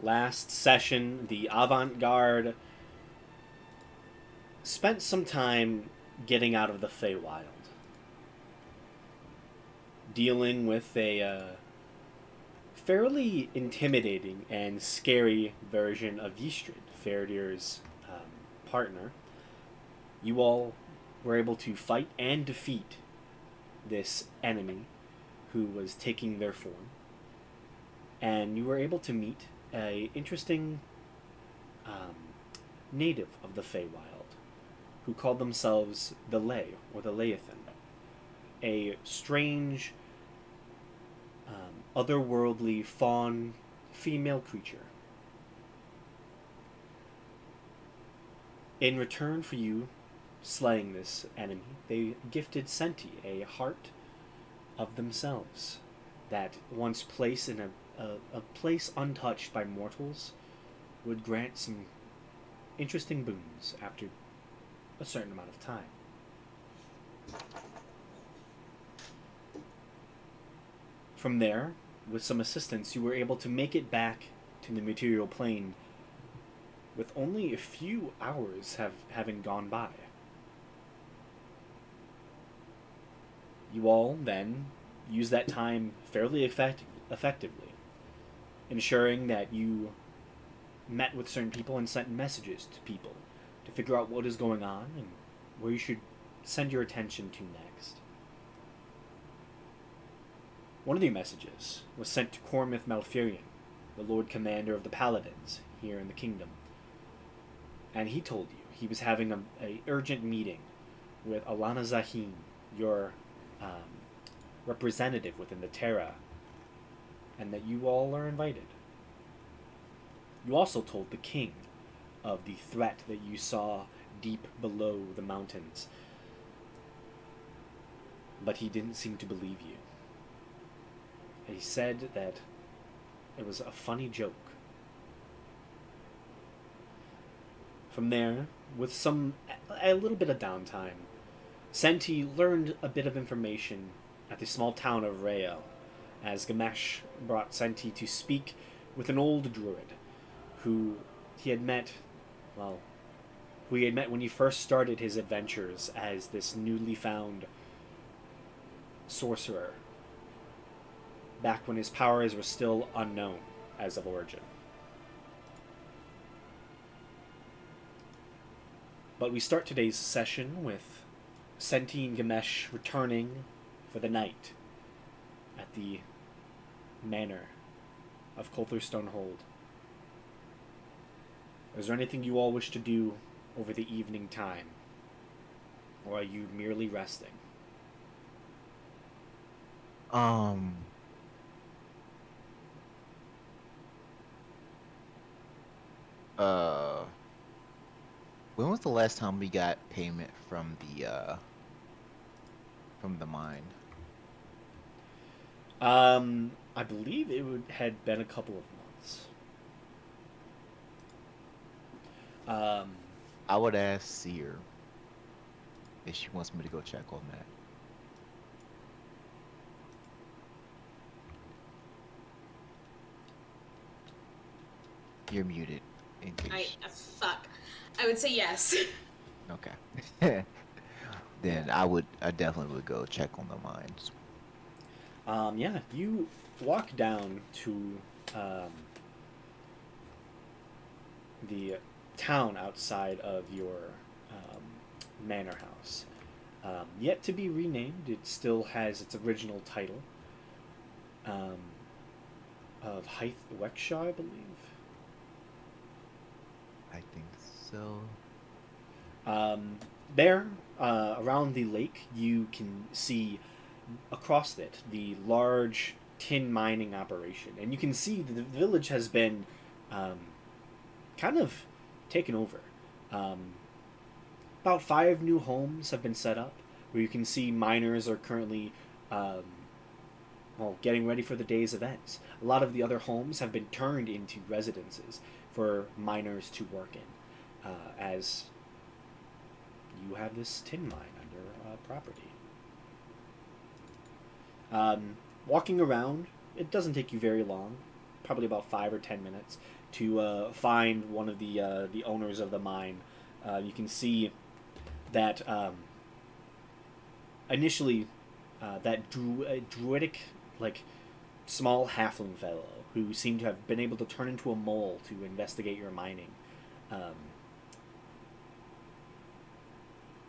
Last session, the avant garde spent some time getting out of the Feywild, dealing with a fairly intimidating and scary version of Ystrid, Faradir's partner. You all were able to fight and defeat this enemy who was taking their form, and you were able to meet a interesting um, native of the Feywild who called themselves the Lay or the Leithin, a strange, otherworldly fawn female creature. In return for you slaying this enemy, they gifted Senti a heart of themselves that, once placed in a place untouched by mortals, would grant some interesting boons after a certain amount of time. From there, with some assistance, you were able to make it back to the material plane with only a few hours having gone by. You all then use that time fairly effectively, ensuring that you met with certain people and sent messages to people to figure out what is going on and where you should send your attention to next. One of the messages was sent to Cormith Malfurion, the Lord Commander of the Paladins here in the kingdom, and he told you he was having a urgent meeting with Alana Zahim, your representative within the Terra, and that you all are invited. You also told the king of the threat that you saw deep below the mountains, but he didn't seem to believe you. He said that it was a funny joke. From there, with a little bit of downtime, Senti learned a bit of information at the small town of Rael, as Gamesh brought Senti to speak with an old druid who he had met, well, who he had met when he first started his adventures as this newly found sorcerer, back when his powers were still unknown as of origin. But we start today's session with Senti and Gamesh returning for the night at the manor of Coltherstone Hold. Is there anything you all wish to do over the evening time? Or are you merely resting? Um, uh, when was the last time we got payment from the mine? I believe had been a couple of months. Um, I would ask Seer if she wants me to go check on that. You're muted in case. Fuck. I would say yes. Okay. Then I definitely would go check on the mines. yeah, you walk down to the town outside of your um, manor house. Yet to be renamed, it still has its original title um, of Hythe Wexshaw, I believe. I think so. Um, there, around the lake, you can see across it the large tin mining operation, and you can see that the village has been um, kind of taken over. Um, about 5 new homes have been set up where you can see miners are currently um, well, getting ready for the day's events. A lot of the other homes have been turned into residences for miners to work in, as you have this tin mine on your property. Walking around, it doesn't take you very long, probably about 5 or 10 minutes. to find one of the owners of the mine. You can see that initially that druidic, like, small halfling fellow who seemed to have been able to turn into a mole to investigate your mining. Um,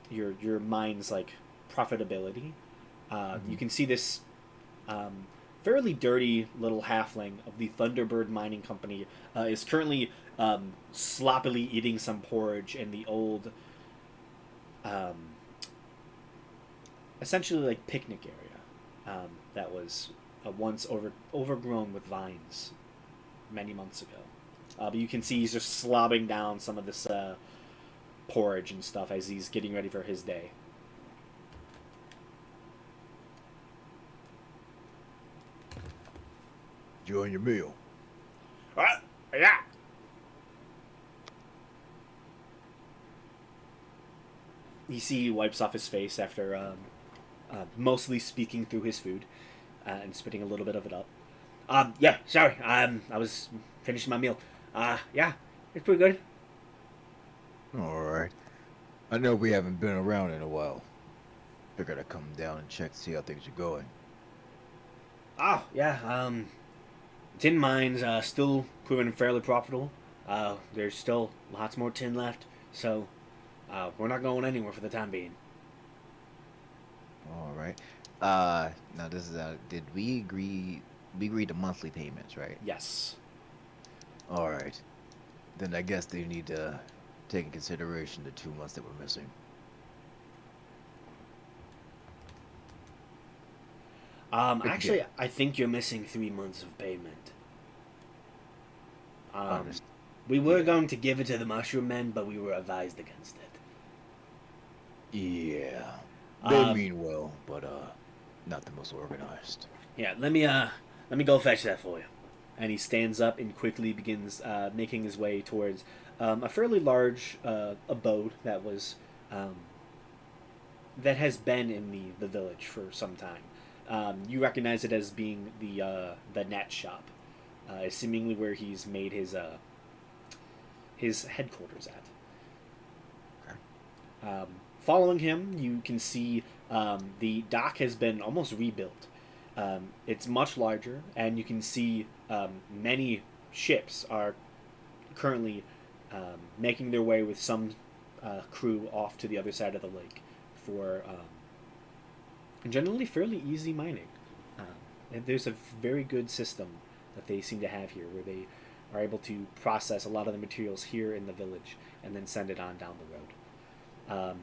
your mine's like profitability. You can see this fairly dirty little halfling of the Thunderbird Mining Company is currently sloppily eating some porridge in the old, essentially like picnic area that was once overgrown with vines many months ago. But you can see he's just slobbing down some of this porridge and stuff as he's getting ready for his day. Enjoying your meal. Yeah. You see he wipes off his face after mostly speaking through his food and spitting a little bit of it up. Yeah, sorry. I was finishing my meal. Yeah, it's pretty good. All right. I know we haven't been around in a while. Figured I'd come down and check to see how things are going. Oh, yeah. Tin mines still proving fairly profitable. There's still lots more tin left, so we're not going anywhere for the time being. All right. Now this is did we agree? We agreed to monthly payments, right? Yes. All right. Then I guess they need to take in consideration the 2 months that we're missing. Actually, Yeah. I think you're missing 3 months of payment. Honest. We were Yeah. going to give it to the Mushroom Men, but we were advised against it. Yeah. They Um, mean well, but not the most organized. Yeah, let me go fetch that for you. And he stands up and quickly begins making his way towards a fairly large abode that was that has been in the village for some time. You recognize it as being the net shop, seemingly where he's made his headquarters at. Okay. Following him, you can see the dock has been almost rebuilt. It's much larger, and you can see many ships are currently making their way with some crew off to the other side of the lake for generally fairly easy mining. And there's a very good system that they seem to have here where they are able to process a lot of the materials here in the village and then send it on down the road. Oh,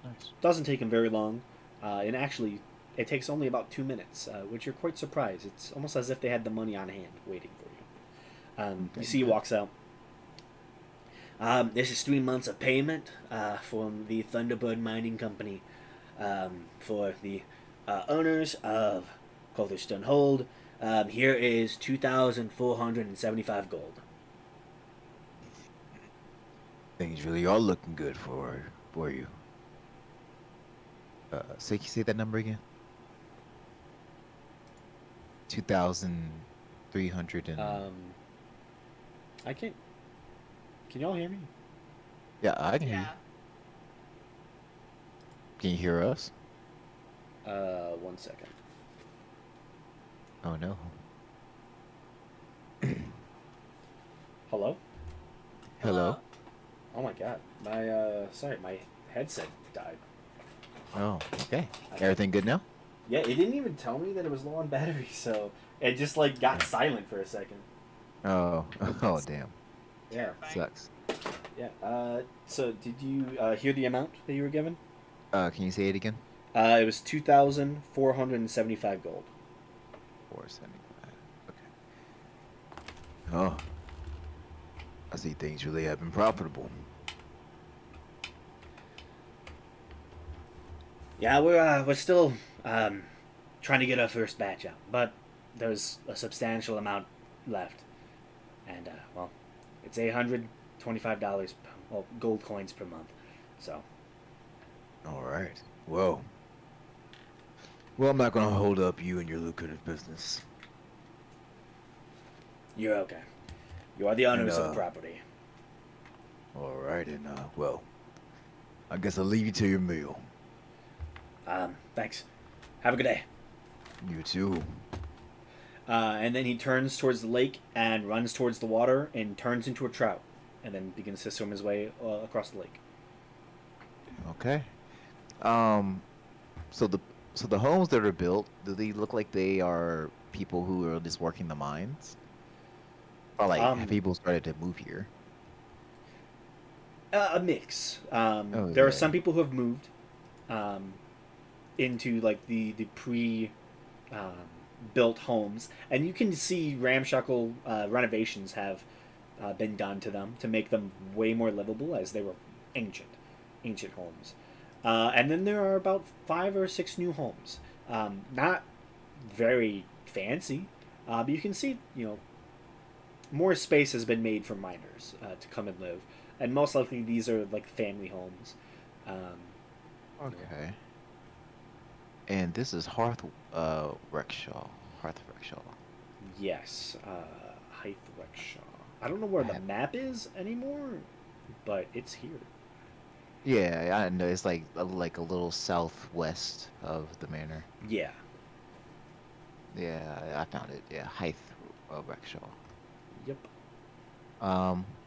nice. Doesn't take them very long, and actually, it takes only about 2 minutes, which you're quite surprised. It's almost as if they had the money on hand waiting for you. Okay, You see, he good. walks out. This is 3 months of payment from the Thunderbird Mining Company for the owners of Colthurstone Hold. Here is 2,475 gold. Things really are looking good for you. Say that number again. 2,300 and I can't. Can y'all hear me? yeah, I can hear you. Yeah. Can you hear us? 1 second. Oh no. Hello? Hello. Oh my god. My headset died. Oh, okay. I- Everything good now? Yeah, it didn't even tell me that it was low on battery, so it just like got silent for a second. Oh, oh damn. Yeah. Sucks. Yeah. So did you hear the amount that you were given? Can you say it again? It was 2,475 gold. 475. Okay. Oh, I see things really have been profitable. Yeah, we're still trying to get our first batch out, but there's a substantial amount left, and well, it's $825, well, gold coins per month. So All right. Well, I'm not gonna hold up you and your lucrative business. you're okay. You are the And owners of the property. all right, and well, I guess I'll leave you to your meal. Thanks. Have a good day. You too. And then he turns towards the lake and runs towards the water and turns into a trout, and then begins to swim his way across the lake. Okay. Um, so the homes that are built, do they look like they are people who are just working the mines? Or like have Um, people started to move here? a mix. There are Okay. some people who have moved um, into like the pre um, built homes, and you can see ramshackle renovations have been done to them to make them way more livable as they were ancient, ancient homes. And then there are about 5 or 6 new homes. Not very fancy, but you can see more space has been made for miners to come and live, and most likely these are like family homes. Um, you know, Okay. And this is Rexhaw. Hearth Rexhaw. yes, Hythe Shaw. I don't know where I the have map is anymore, but it's here. Yeah, I know it's like a little southwest of the manor. Yeah. Yeah, I found it. Yeah, Hythe Rexhaw. Yep.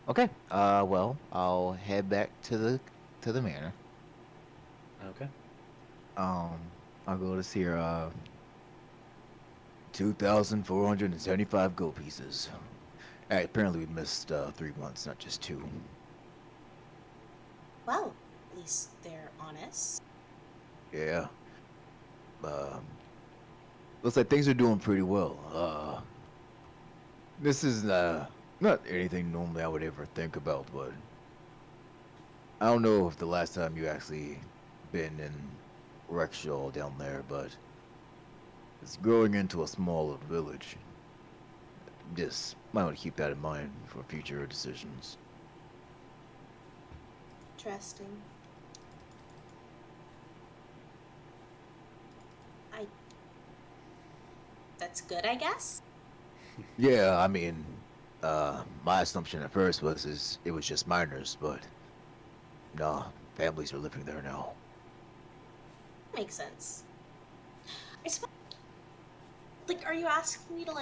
Okay. Well, I'll head back to the manor. Okay. I'll go to see her 2,475 gold pieces. Apparently we missed 3 months, not just two. Well, at least they're honest. Yeah. Uh, looks like things are doing pretty well. This is not anything normally I would ever think about, but I don't know if the last time you actually been in Rexhaw down there, but it's growing into a smaller village. Just might want to keep that in mind for future decisions. Interesting. I. That's good, I guess. Yeah, I mean, my assumption at first was it was just miners, but nah, families are living there now. Makes sense. I suppose. Like, are you asking me to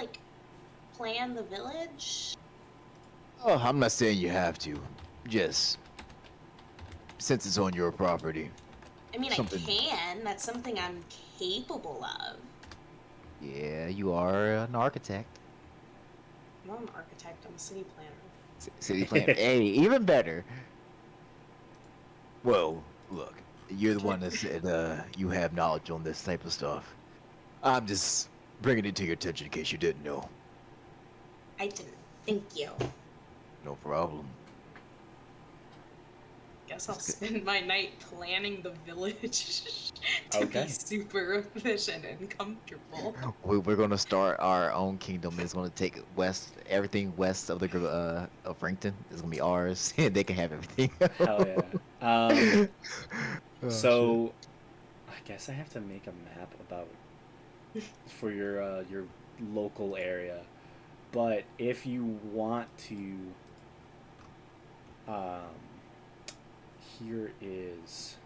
plan the village? Oh, I'm not saying you have to. Just since it's on your property, I mean, I something. can. That's something I'm capable of. Yeah, you are an architect. I'm not an architect. I'm a city planner. City plan. Hey, even better. Well, look, you're the one that said you have knowledge on this type of stuff. I'm just bringing it to your attention in case you didn't know. I didn't. Thank you. No problem. Guess I'll It's good. spend my night planning the village to be Okay. super efficient and comfortable. We're gonna start our own kingdom. It's gonna take everything west of of Frankton is gonna be ours, and they can have everything Hell yeah. Oh shit. So I guess I have to make a map about for your local area. But if you want to, um, here is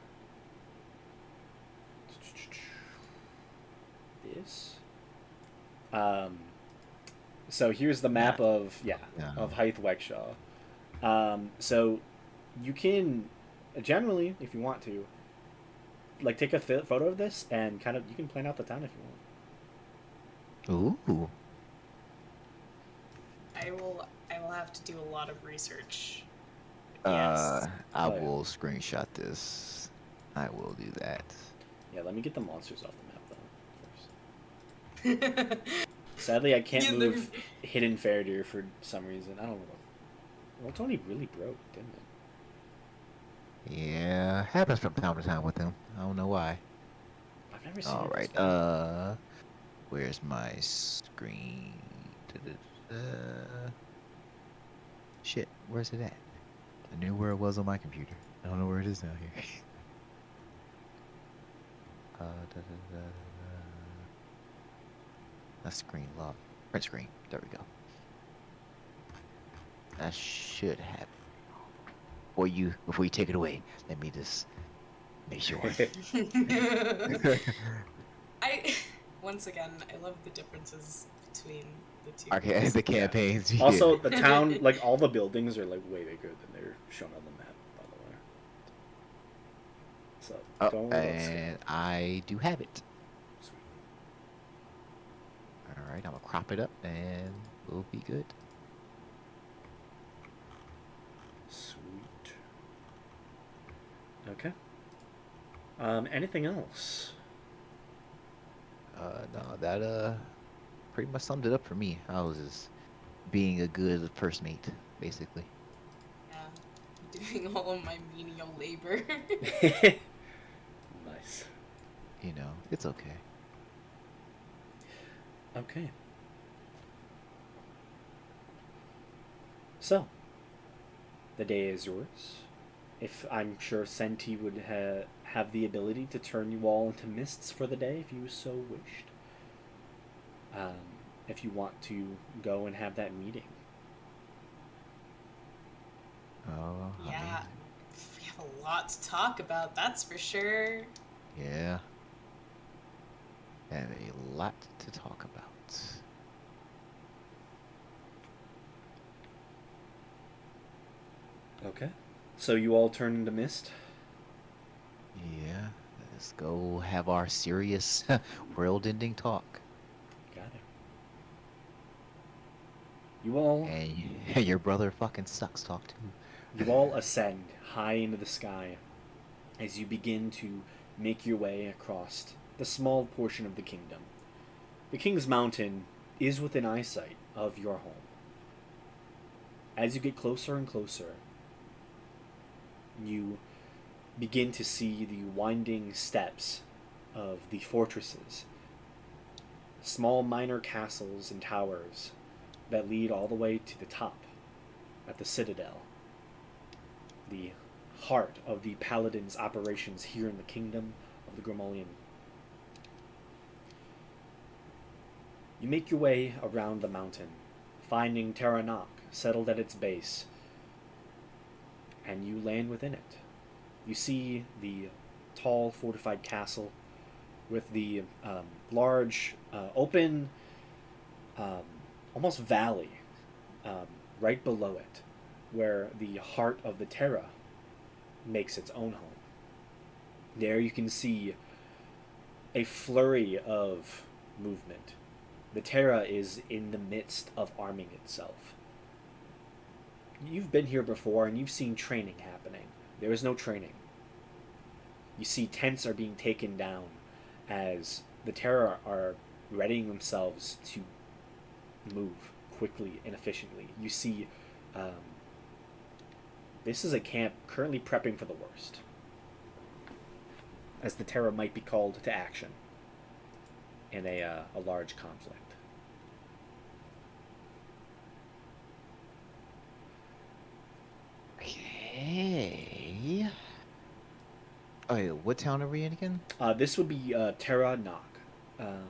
this. Um, so here's the Nah, map of no. Hythe Wegshaw. So you can generally, if you want to, like take a photo of this and kind of you can plan out the town if you want. Ooh. I will have to do a lot of research. Uh, Yes. I Oh yeah, will screenshot this. I will do that. yeah. Let me get the monsters off the map though first. Yeah, Sadly, I can't they're- move Hidden Faradir for some reason. I don't know. Well, Tony really broke, didn't it? Yeah, happens from time to time with them. I don't know why. I've never seen All it this right. bad. Where's my screen? Da-da-da. Shit, where's it at? I knew where it was on my computer. I don't know where it is now here. Da-da-da-da. A screen lock. Print screen. There we go. That should happen. Before you take it away, let me just make sure. I once again, I love the differences between the two. Okay, the Yeah. campaigns. Yeah. Also, the town, like all the buildings, are like way bigger than they're shown on the map, by the way. So Oh, don't worry about scale. and I do have it. Sweet. All right, I'm gonna crop it up, and we'll be good. Sweet. Okay. Anything else? No, that pretty much summed it up for me. I was just being a good first mate, basically. Yeah, doing all of my menial labor. Nice. You know, it's okay. Okay. So, the day is yours. If I'm sure Senti would have the ability to turn you all into mists for the day if you so wished. Um, if you want to go and have that meeting. Oh, Yeah, we have a lot to talk about, that's for sure. yeah. Have a lot to talk about. Okay. So you all turn into mist? Yeah, let's go have our serious world-ending talk. Got it. You all And your brother fucking sucks talk too. You all ascend high into the sky as you begin to make your way across the small portion of the kingdom. The King's Mountain is within eyesight of your home. As you get closer and closer, you begin to see the winding steps of the fortresses, small minor castles and towers that lead all the way to the top at the citadel, the heart of the Paladin's operations here in the kingdom of the Grimalion. You make your way around the mountain, finding Terranok settled at its base, and you land within it. You see the tall, fortified castle with the large, open, um, almost valley um, right below it, where the heart of the Terra makes its own home. There you can see a flurry of movement. The Terra is in the midst of arming itself. You've been here before and you've seen training happening. There is no training. You see tents are being taken down as the Terra are readying themselves to move quickly and efficiently. You see this is a camp currently prepping for the worst, as the Terra might be called to action in a large conflict. Okay. Oh, yeah, what town are we in again? This would be Terra Nok.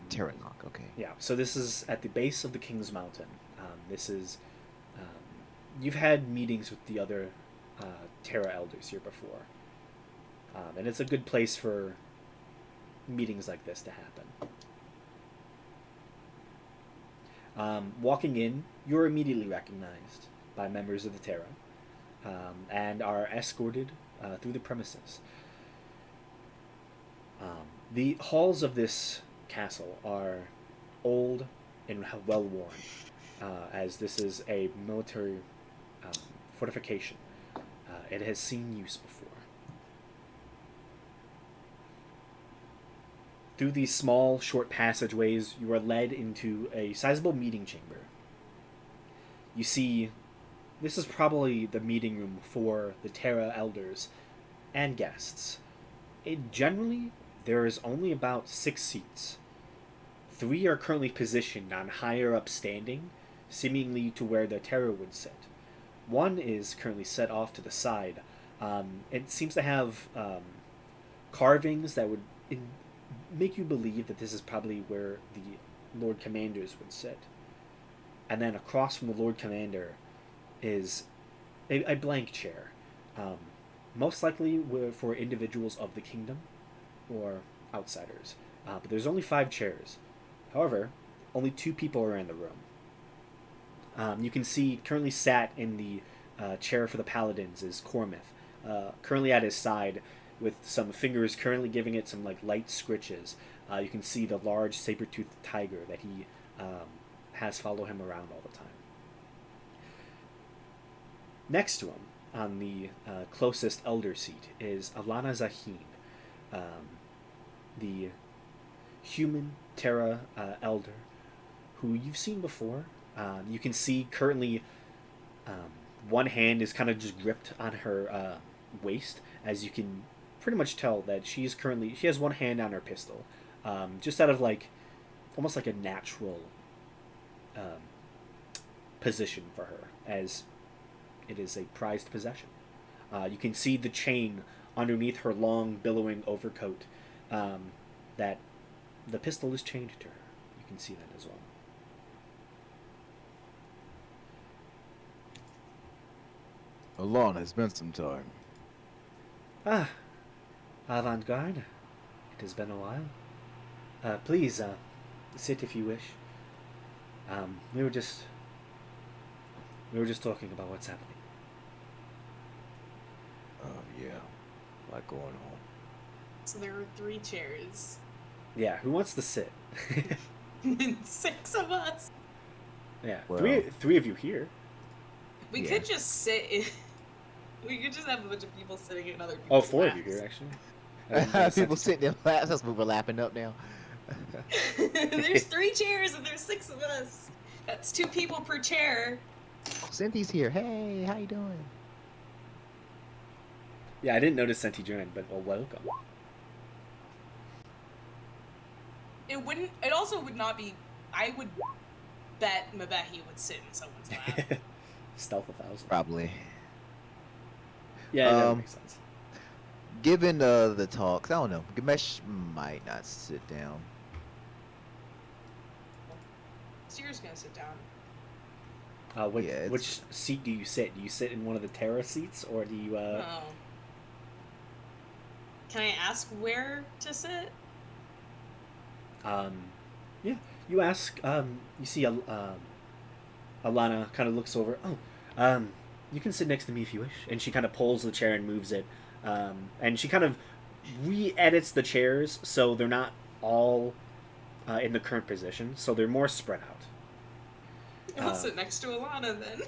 Terranok, okay. Yeah, so this is at the base of the King's Mountain. This is. You've had meetings with the other Terra Elders here before. And it's a good place for meetings like this to happen. Walking in, you're immediately recognized by members of the Terra and are escorted through the premises. The halls of this castle are old and well worn, as this is a military fortification. It has seen use before. Through these small, short passageways, you are led into a sizable meeting chamber. You see, this is probably the meeting room for the Terra elders and guests. Generally, there is only about 6 seats. 3 are currently positioned on higher up standing, seemingly to where the Terra would sit. 1 is currently set off to the side. It seems to have carvings that would make you believe that this is probably where the Lord Commanders would sit. And then across from the Lord Commander is a blank chair. Um, Most likely for individuals of the kingdom or outsiders. But there's only 5 chairs. However, only 2 people are in the room. You can see currently sat in the chair for the paladins is Cormith, currently at his side with some fingers currently giving it some like light scritches. You can see the large saber-toothed tiger that he has follow him around all the time. Next to him, on the closest elder seat, is Alana Zahid, the human Terra elder, who you've seen before. You can see currently one hand is kind of just gripped on her waist, as you can pretty much tell that she has one hand on her pistol, just out of like almost like a natural um, position for her, as it is a prized possession. You can see the chain underneath her long billowing overcoat, that the pistol is chained to her. You can see that as well. Alana, it's been some time. Ah, avant-garde. It has been a while. Please, sit if you wish. We were just talking about what's happening. Yeah. A lot going on. So there were 3 chairs. Yeah, who wants to sit? And 6 of us. Yeah, Well- three of you here. We Yeah. could just sit in. We could just have a bunch of people sitting in other Oh, people's 4 of you laps. here actually. I didn't notice People that. sitting in laps. That's what we're lapping up now. There's 3 chairs and there's 6 of us. That's 2 people per chair. Oh, Cynthi's here. Hey, how you doing? Yeah, I didn't notice Senti joined, but well, welcome. It also would not be. I would bet Mabehi would sit in someone's lap. Stealth 1,000. Probably. Yeah, that Um, makes sense. Given the talks, I don't know. Gamesh might not sit down. Seer's gonna sit down. Which, yeah, it's- which seat do you sit? Do you sit in one of the Terra seats, or do you? Oh. Can I ask where to sit? Yeah, you ask. You see, Alana kind of looks over. Oh, you can sit next to me if you wish. And she kind of pulls the chair and moves it. And she kind of re-edits the chairs so they're not all in the current position, so they're more spread out. I'll sit next to Alana then.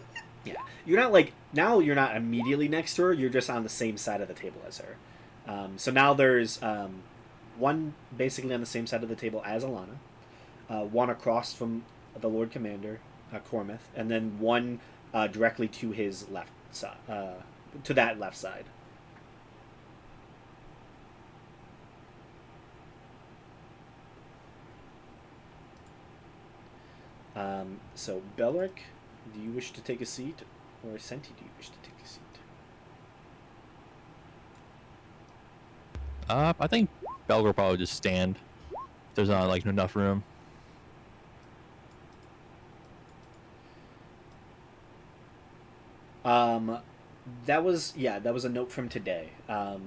Yeah, you're not like now. You're not immediately next to her. You're just on the same side of the table as her. So now there's one basically on the same side of the table as Alana, one across from the Lord Commander, Cormith, and then one directly to his left side, to that left side. So Belric, do you wish to take a seat, or Senti, do you wish to take a seat? I think Belger will probably just stand. There's not like enough room. That was a note from today.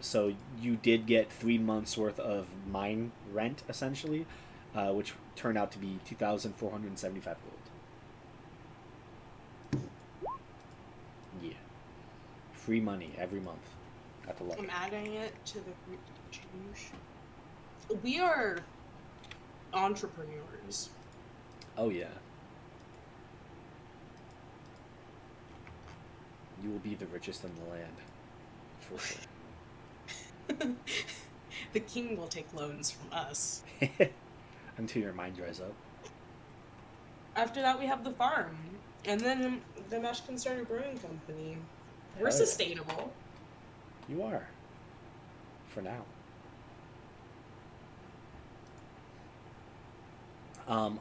So you did get 3 months worth of mine rent essentially, which turned out to be 2,475 gold. Yeah, free money every month at the lodge. I'm adding it to the group change. We are entrepreneurs. Oh yeah. You will be the richest in the land, for sure. The king will take loans from us. Until your mind dries up. After that, we have the farm. And then the Mesh can start a brewing company. We're Hell yeah. sustainable. You are. For now.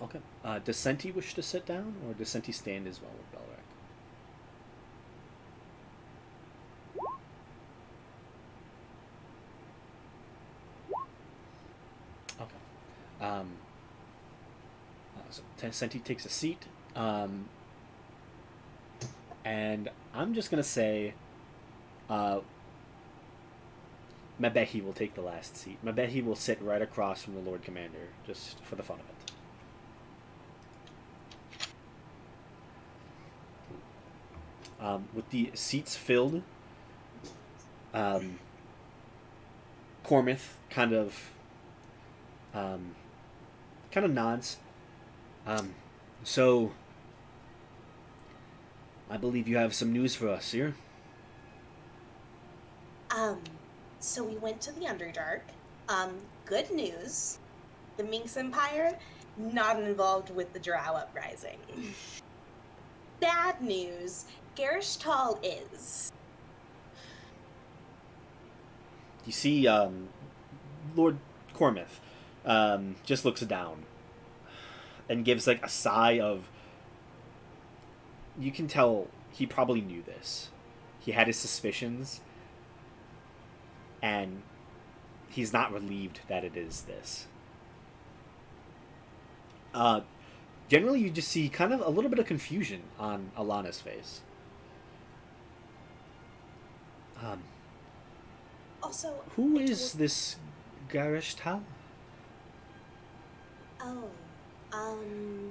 Okay. Does Senti wish to sit down, or does Senti stand as well with Belrac? Okay. So Senti takes a seat. And I'm just gonna say, uh, Mabehi will take the last seat. Mabehi will sit right across from the Lord Commander, just for the fun of it. With the seats filled, Cormith um, kind of nods. So, I believe you have some news for us here. So we went to the Underdark. Good news. The Minx Empire, not involved with the Drow Uprising. Bad news. Garishtal is. You see, Lord Cormith just looks down and gives like a sigh of. You can tell he probably knew this. He had his suspicions, and he's not relieved that it is this. Generally, you just see kind of a little bit of confusion on Alana's face. Also, Who is this Garish Tal? Oh,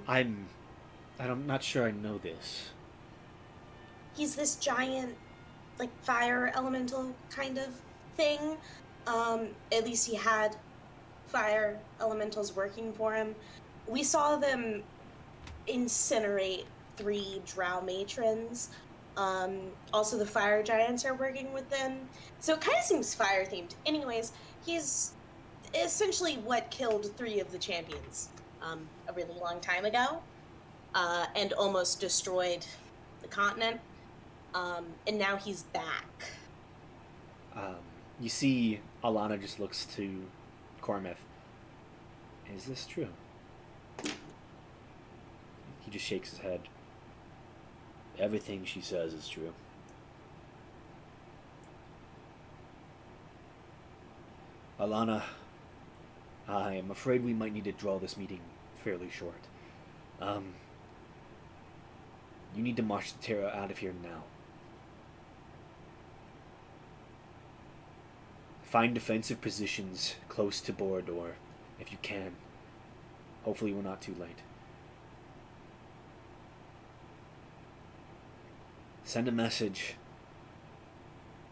I'm not sure I know this. he's this giant, like, fire elemental kind of thing. At least he had fire elementals working for him. We saw them incinerate 3 drow matrons. Also the fire giants are working with them. So it kind of seems fire themed. Anyways, he's essentially what killed 3 of the champions a really long time ago, and almost destroyed the continent. And now he's back. You see, Alana just looks to Cormith. Is this true? He just shakes his head. Everything she says is true. Alana, I am afraid we might need to draw this meeting fairly short. You need to march the Terra out of here now. Find defensive positions close to Borodor, if you can. Hopefully we're not too late. Send a message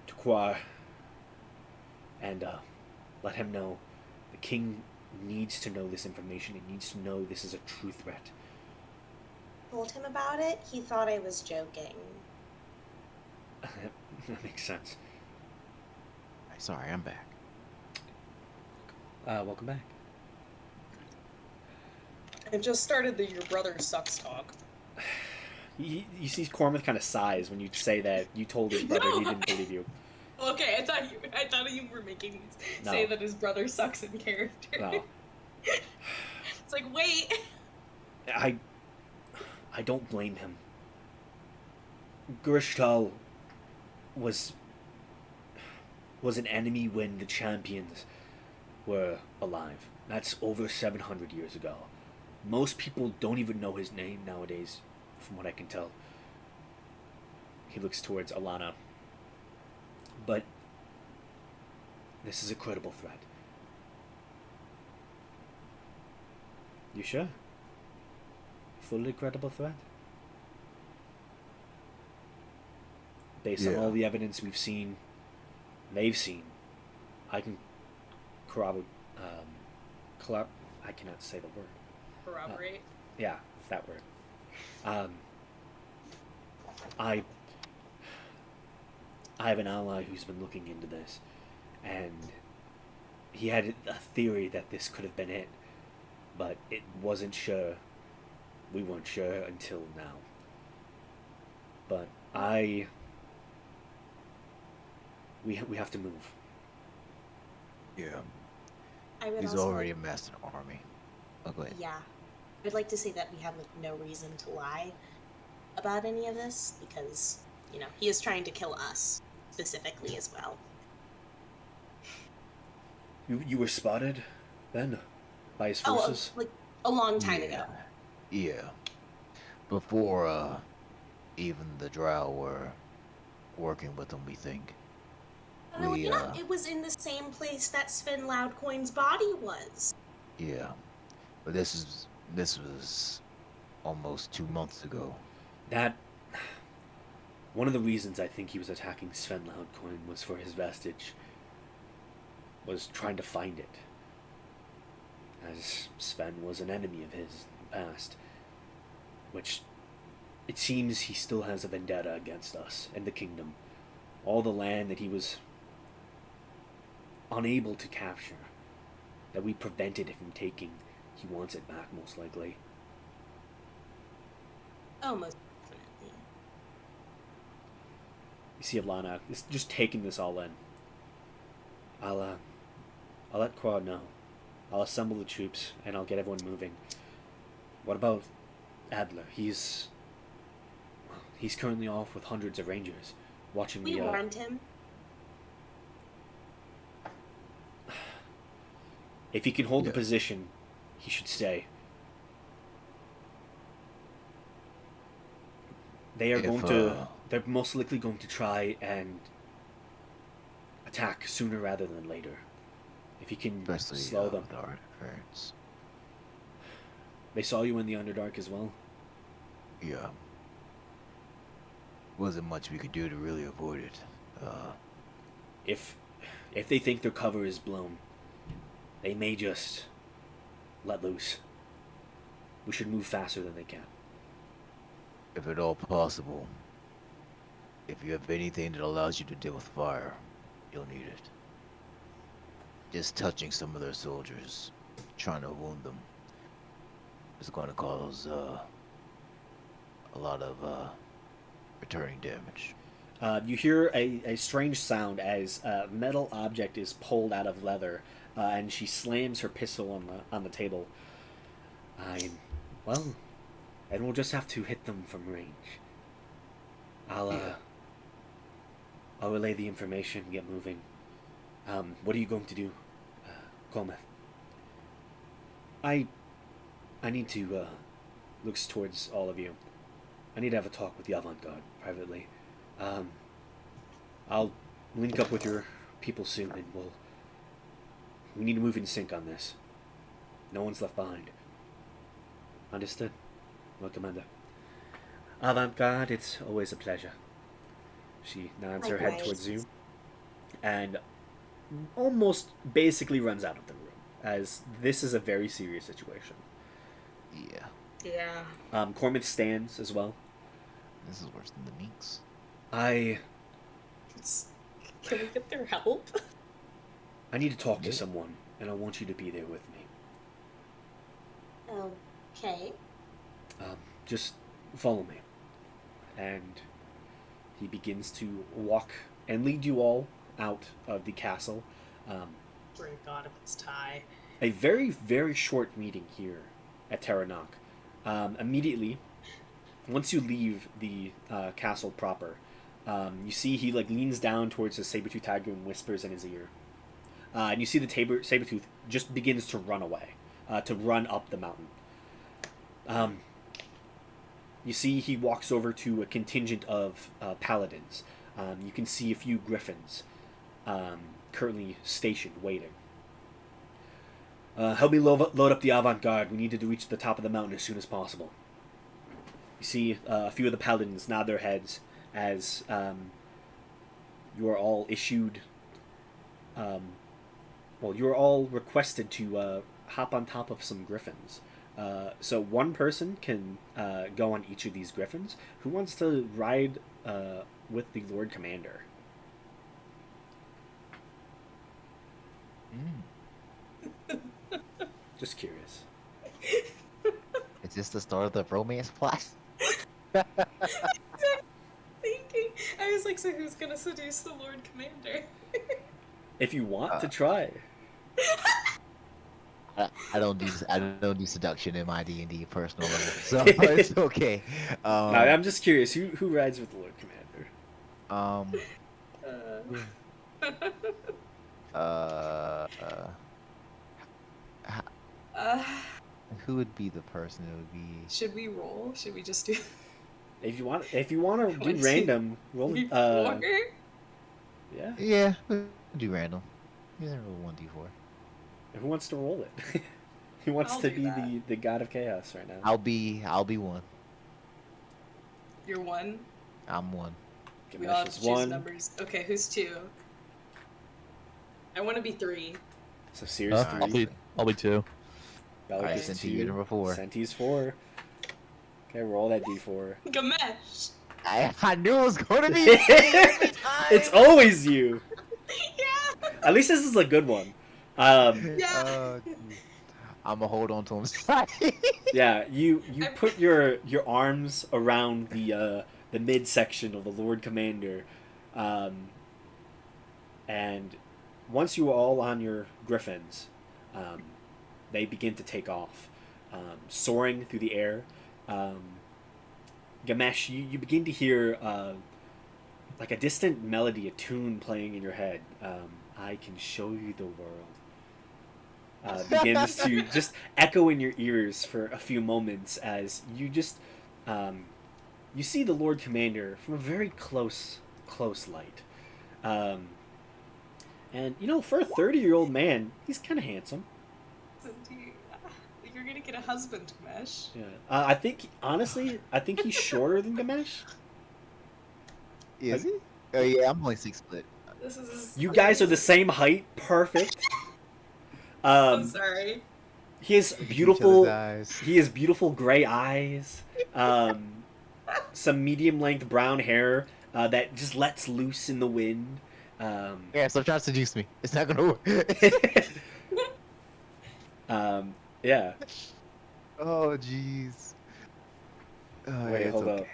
to Quar and let him know the king needs to know this information. He needs to know this is a true threat. Told him about it. He thought I was joking. That makes sense. Sorry, I'm back. Welcome back. I just started the your brother sucks talk. You see Cormith kind of sighs when you say that you told his brother he didn't believe you. Okay, I thought you were making me No. say that his brother sucks in character. No. It's like, wait. I don't blame him. Grishtal was an enemy when the champions were alive. That's over 700 years ago. Most people don't even know his name nowadays, from what I can tell. He looks towards Alana. But this is a credible threat. You sure? Fully credible threat? Based on Yeah. all the evidence we've seen, they've seen, I can corroborate. I cannot say the word. Corroborate. Yeah, that word. I have an ally who's been looking into this, and he had a theory that this could have been it, but it wasn't sure. We weren't sure until now. But we have to move. Yeah. I would He's also already amassed an army. Oh, go ahead. Yeah. I'd like to say that we have like no reason to lie about any of this because, he is trying to kill us specifically as well. You were spotted then by his forces? Like a long time ago. Yeah. Before even the drow were working with them, we think. No, We, yeah, it was in the same place that Sven Loudcoin's body was. yeah. But this was almost 2 months ago. That one of the reasons I think he was attacking Sven Loudcoin was for his vestige. Was trying to find it. As Sven was an enemy of his in the past. Which it seems he still has a vendetta against us and the kingdom. All the land that he was unable to capture, that we prevented him from taking, he wants it back, most likely. Almost definitely. You see Alana is just taking this all in. I'll let Quad know. I'll assemble the troops and I'll get everyone moving. What about Adler? He's currently off with hundreds of rangers, watching We the. warned him. If he can hold the Yeah. position, he should stay. They are If, going to. They're most likely going to try and attack sooner rather than later. If he can Especially slow them. with our interference. They saw you in the Underdark as well. Yeah. Wasn't much we could do to really avoid it. If they think their cover is blown, they may just let loose. We should move faster than they can. If at all possible, if you have anything that allows you to deal with fire, you'll need it. Just touching some of their soldiers, trying to wound them, is going to cause a lot of returning damage. You hear a strange sound as a metal object is pulled out of leather, and she slams her pistol on the table. Well, and we'll just have to hit them from range. I'll relay the information, get moving. What are you going to do, Colmeth? I need to looks towards all of you. I need to have a talk with the avant-garde privately. I'll link up with your people soon, and we need to move in sync on this. No one's left behind. Understood, Lord Commander. Avant-garde, it's always a pleasure. She nods her head Likewise. towards you, and almost basically runs out of the room, as this is a very serious situation. Yeah, Yeah. Cormith stands as well. this is worse than the Minks. Can we get their help? I need to talk to Yeah. someone, and I want you to be there with me. Okay. Just follow me. And he begins to walk and lead you all out of the castle. Great God, if it's Ty. A very, very short meeting here at Terranok. Immediately, once you leave the castle proper, you see he leans down towards the saber-tooth tiger and whispers in his ear. And you see the saber-tooth just begins to run away, to run up the mountain. You see he walks over to a contingent of paladins. You can see a few griffins currently stationed, waiting. Help me load up the avant-garde. We need to reach the top of the mountain as soon as possible. You see a few of the paladins nod their heads as you are all issued... you are all requested to hop on top of some griffins. So one person can go on each of these griffins. Who wants to ride with the Lord Commander? Just curious. Is this the start of the romance plot? Thinking. I was like, so who's gonna seduce the Lord Commander? If you want to try. I don't do seduction in my D&D personal level, so it's okay. No, I'm just curious. Who rides with the Lord Commander? Uh, Who would be the person? It would be. should we roll? Should we just do? If you want to do 20 wrandom, roll. Before? Yeah. Yeah, we'll do random. Yeah, roll 1d4. Who wants to roll it? Who wants I'll to do be that. the god of chaos right now? I'll be one. You're one. I'm one. We all have Gamesh to is choose 1. numbers. Okay, who's 2? I want to be 3. So Sears Huh? 3. I'll be 2. Bellic Alright, is Senti, you're 2. number 4. Senti's 4. Okay, roll that d4. Gamesh. I knew it was going to be me every time. It's always you. Yeah. At least this is a good one. Yeah. I'm gonna hold on to him. Yeah, you I'm- put your arms around the midsection of the Lord Commander, and once you are all on your griffins, they begin to take off, soaring through the air. Gamesh, you begin to hear like a distant melody, a tune playing in your head. I can show you the world. Begins to just echo in your ears for a few moments as you just you see the Lord Commander from a very close light. And you know, for a 30-year-old man, he's kind of handsome. You're gonna get a husband, Gamesh. Yeah, I think honestly, I think he's shorter than Gamesh. Is he? Oh yeah, I'm only 6 foot. This is. You guys are the same height, perfect. I'm sorry. He has Each beautiful. other's eyes. He has beautiful gray eyes. Some medium-length brown hair that just lets loose in the wind. Yeah, so trying to seduce me. It's not gonna work. Yeah. Oh jeez. Wait, it's hold okay. up.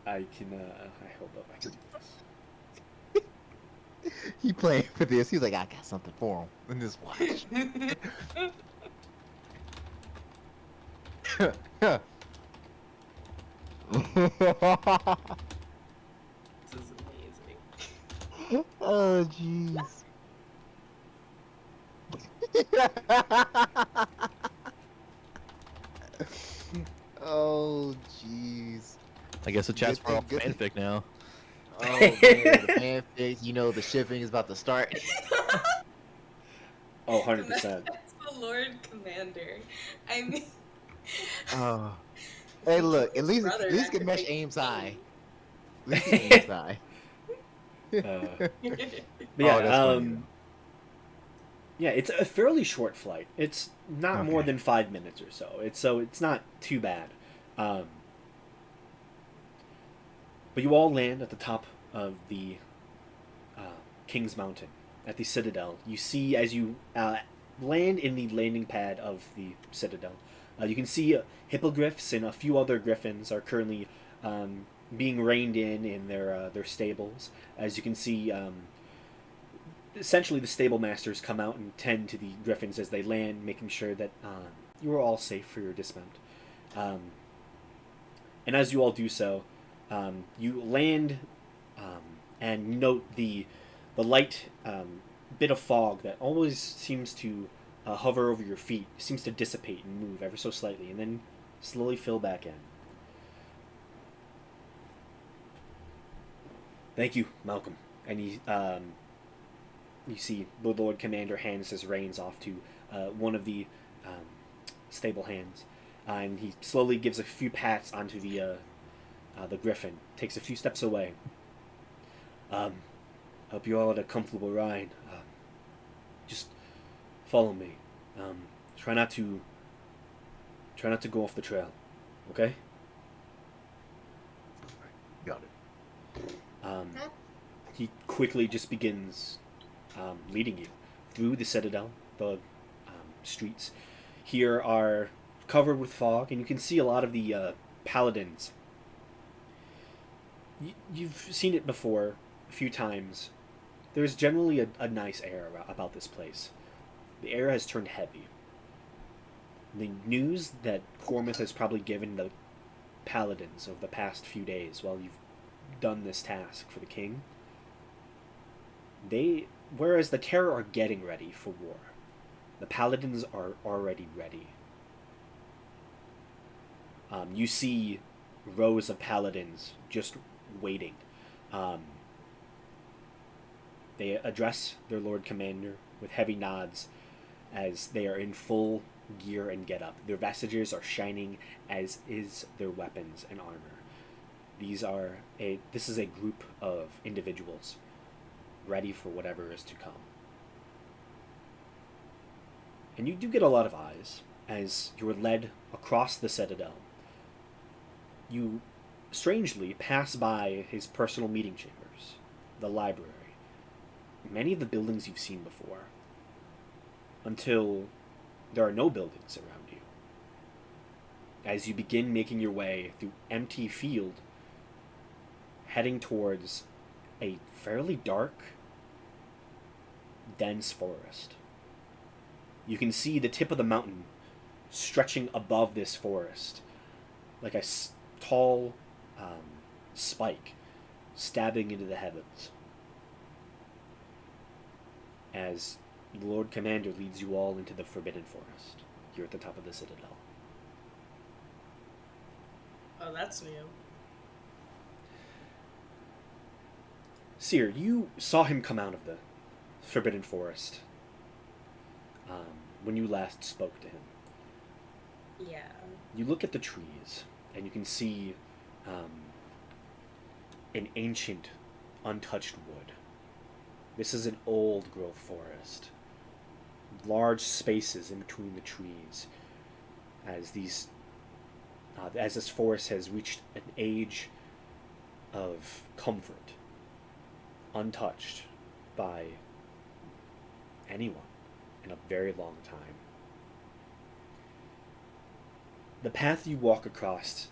I can. I hold up. I can do this. He playing for this. He's like, I got something for him in this watch. This is amazing. Oh jeez. Oh jeez. I guess the chat's Good for all thing- good fanfic now. Oh man, the fanfic. You know the shipping is about to start. Oh, 100%. That's the Lord Commander. I mean. Oh. Hey, look. At least Brother, Gamesh everything. aims high. At least he aims high. But yeah, Oh, that's funny, yeah, it's a fairly short flight. It's not more Okay. than 5 minutes or so. It's not too bad. But you all land at the top of the King's Mountain, at the Citadel. You see, as you land in the landing pad of the Citadel, you can see hippogriffs and a few other griffins are currently being reined in their stables. As you can see, essentially the stable masters come out and tend to the griffins as they land, making sure that you are all safe for your dismount. And as you all do so, you land and you note the light bit of fog that always seems to hover over your feet, seems to dissipate and move ever so slightly, and then slowly fill back in. Thank you, Malcolm. And you see the Lord Commander hands his reins off to one of the stable hands, and he slowly gives a few pats onto the griffin, takes a few steps away. Hope you all had a comfortable ride. Just follow me. Try not to go off the trail, okay? Got it. He quickly just begins leading you through the Citadel. The streets here are covered with fog, and you can see a lot of the paladins. You've seen it before a few times. There's generally a nice air about this place. The air has turned heavy. The news that Cormith has probably given the paladins over the past few days while you've done this task for the king, whereas the Terror are getting ready for war, the paladins are already ready. You see rows of paladins just waiting. Um, they address their Lord Commander with heavy nods as they are in full gear and getup. Their vestiges are shining, as is their weapons and armor. This is a group of individuals ready for whatever is to come. And you do get a lot of eyes as you are led across the citadel. You strangely pass by his personal meeting chambers, the library, many of the buildings you've seen before, until there are no buildings around you. As you begin making your way through empty field, heading towards a fairly dark, dense forest. You can see the tip of the mountain stretching above this forest, like a tall spike stabbing into the heavens. As the Lord Commander leads you all into the Forbidden Forest, here at the top of the citadel. Oh, that's new. Seer, you saw him come out of the Forbidden Forest when you last spoke to him. Yeah. You look at the trees, and you can see an ancient, untouched wood. This is an old growth forest. Large spaces in between the trees, as this forest has reached an age of comfort, untouched by anyone in a very long time. The path you walk across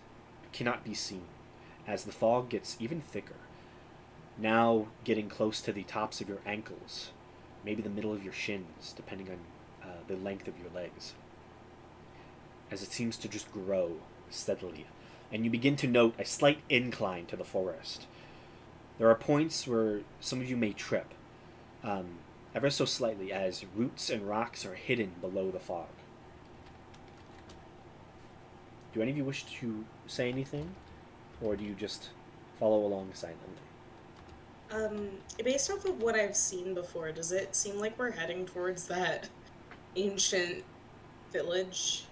cannot be seen, as the fog gets even thicker, now getting close to the tops of your ankles, maybe the middle of your shins, depending on the length of your legs, as it seems to just grow steadily, and you begin to note a slight incline to the forest. There are points where some of you may trip, ever so slightly, as roots and rocks are hidden below the fog. Do any of you wish to say anything, or do you just follow along silently? Based off of what I've seen before, does it seem like we're heading towards that ancient village?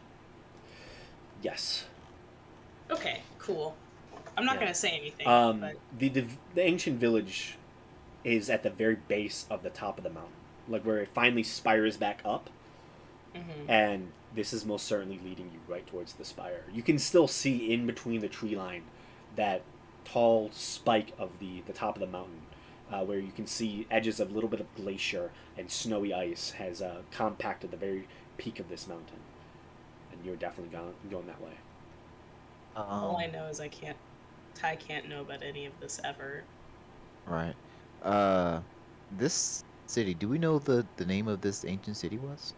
Yes. Okay, cool. I'm not Yeah. gonna say anything, but The ancient village is at the very base of the top of the mountain, like where it finally spires back up, and this is most certainly leading you right towards the spire. You can still see in between the tree line that tall spike of the top of the mountain, where you can see edges of a little bit of glacier and snowy ice has compacted the very peak of this mountain, and you're definitely going that way. all I know is Ty can't know about any of this ever. Right. This city, do we know the name of this ancient city was?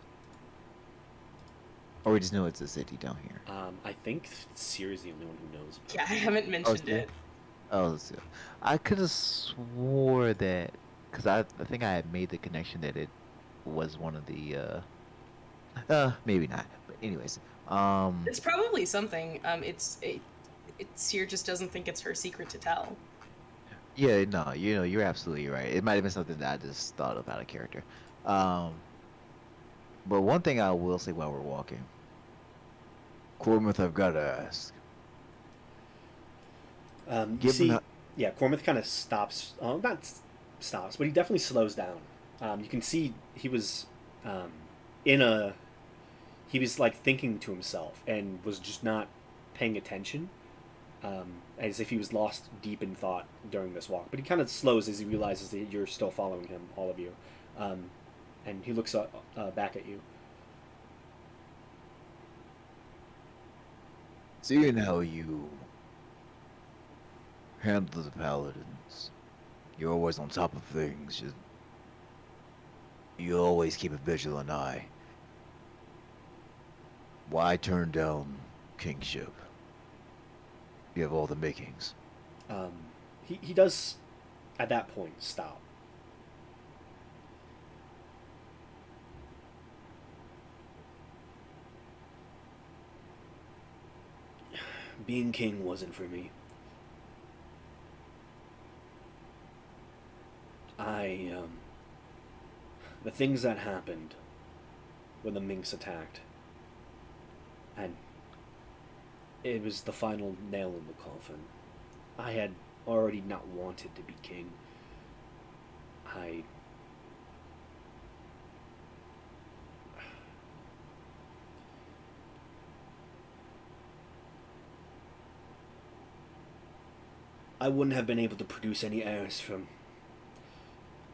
Or we just know it's a city down here? I think Seer is the only one who knows. Yeah, I haven't mentioned yeah. it. Oh, so I could have swore that, because I think I had made the connection that it was one of the, maybe not. But anyways, It's probably something. Seer just doesn't think it's her secret to tell. yeah, no, you're absolutely right. It might have been something that I just thought of out of character. But one thing I will say while we're walking, Cormouth, I've got to ask. You Given see, how- yeah, Cormouth kind of stops. Not stops, but he definitely slows down. You can see he was he was like thinking to himself and was just not paying attention, as if he was lost deep in thought during this walk. But he kind of slows as he realizes that you're still following him, all of you, and he looks back at you. Seeing how you handle the paladins, you're always on top of things. You always keep a vigilant eye. Why turn down kingship? You have all the makings. He does, at that point, stop. Being king wasn't for me. The things that happened when the Minks attacked, and it was the final nail in the coffin. I had already not wanted to be king. I wouldn't have been able to produce any heirs from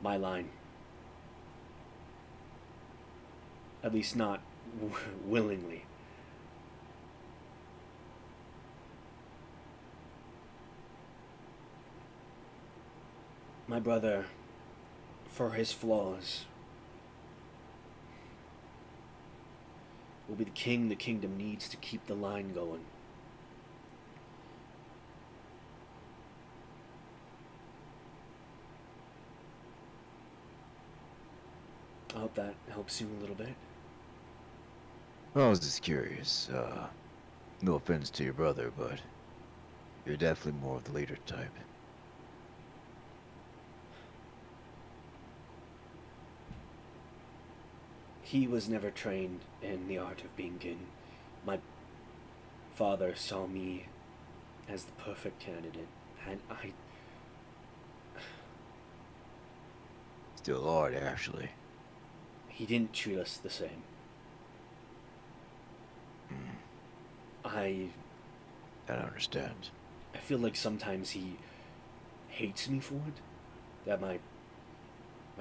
my line. At least not willingly. My brother, for his flaws, will be the king the kingdom needs to keep the line going. I hope that helps you a little bit. I was just curious. No offense to your brother, but you're definitely more of the leader type. He was never trained in the art of being king. My father saw me as the perfect candidate, and Still are, actually. he didn't treat us the same. I don't understand. feel like sometimes he hates me for it. That my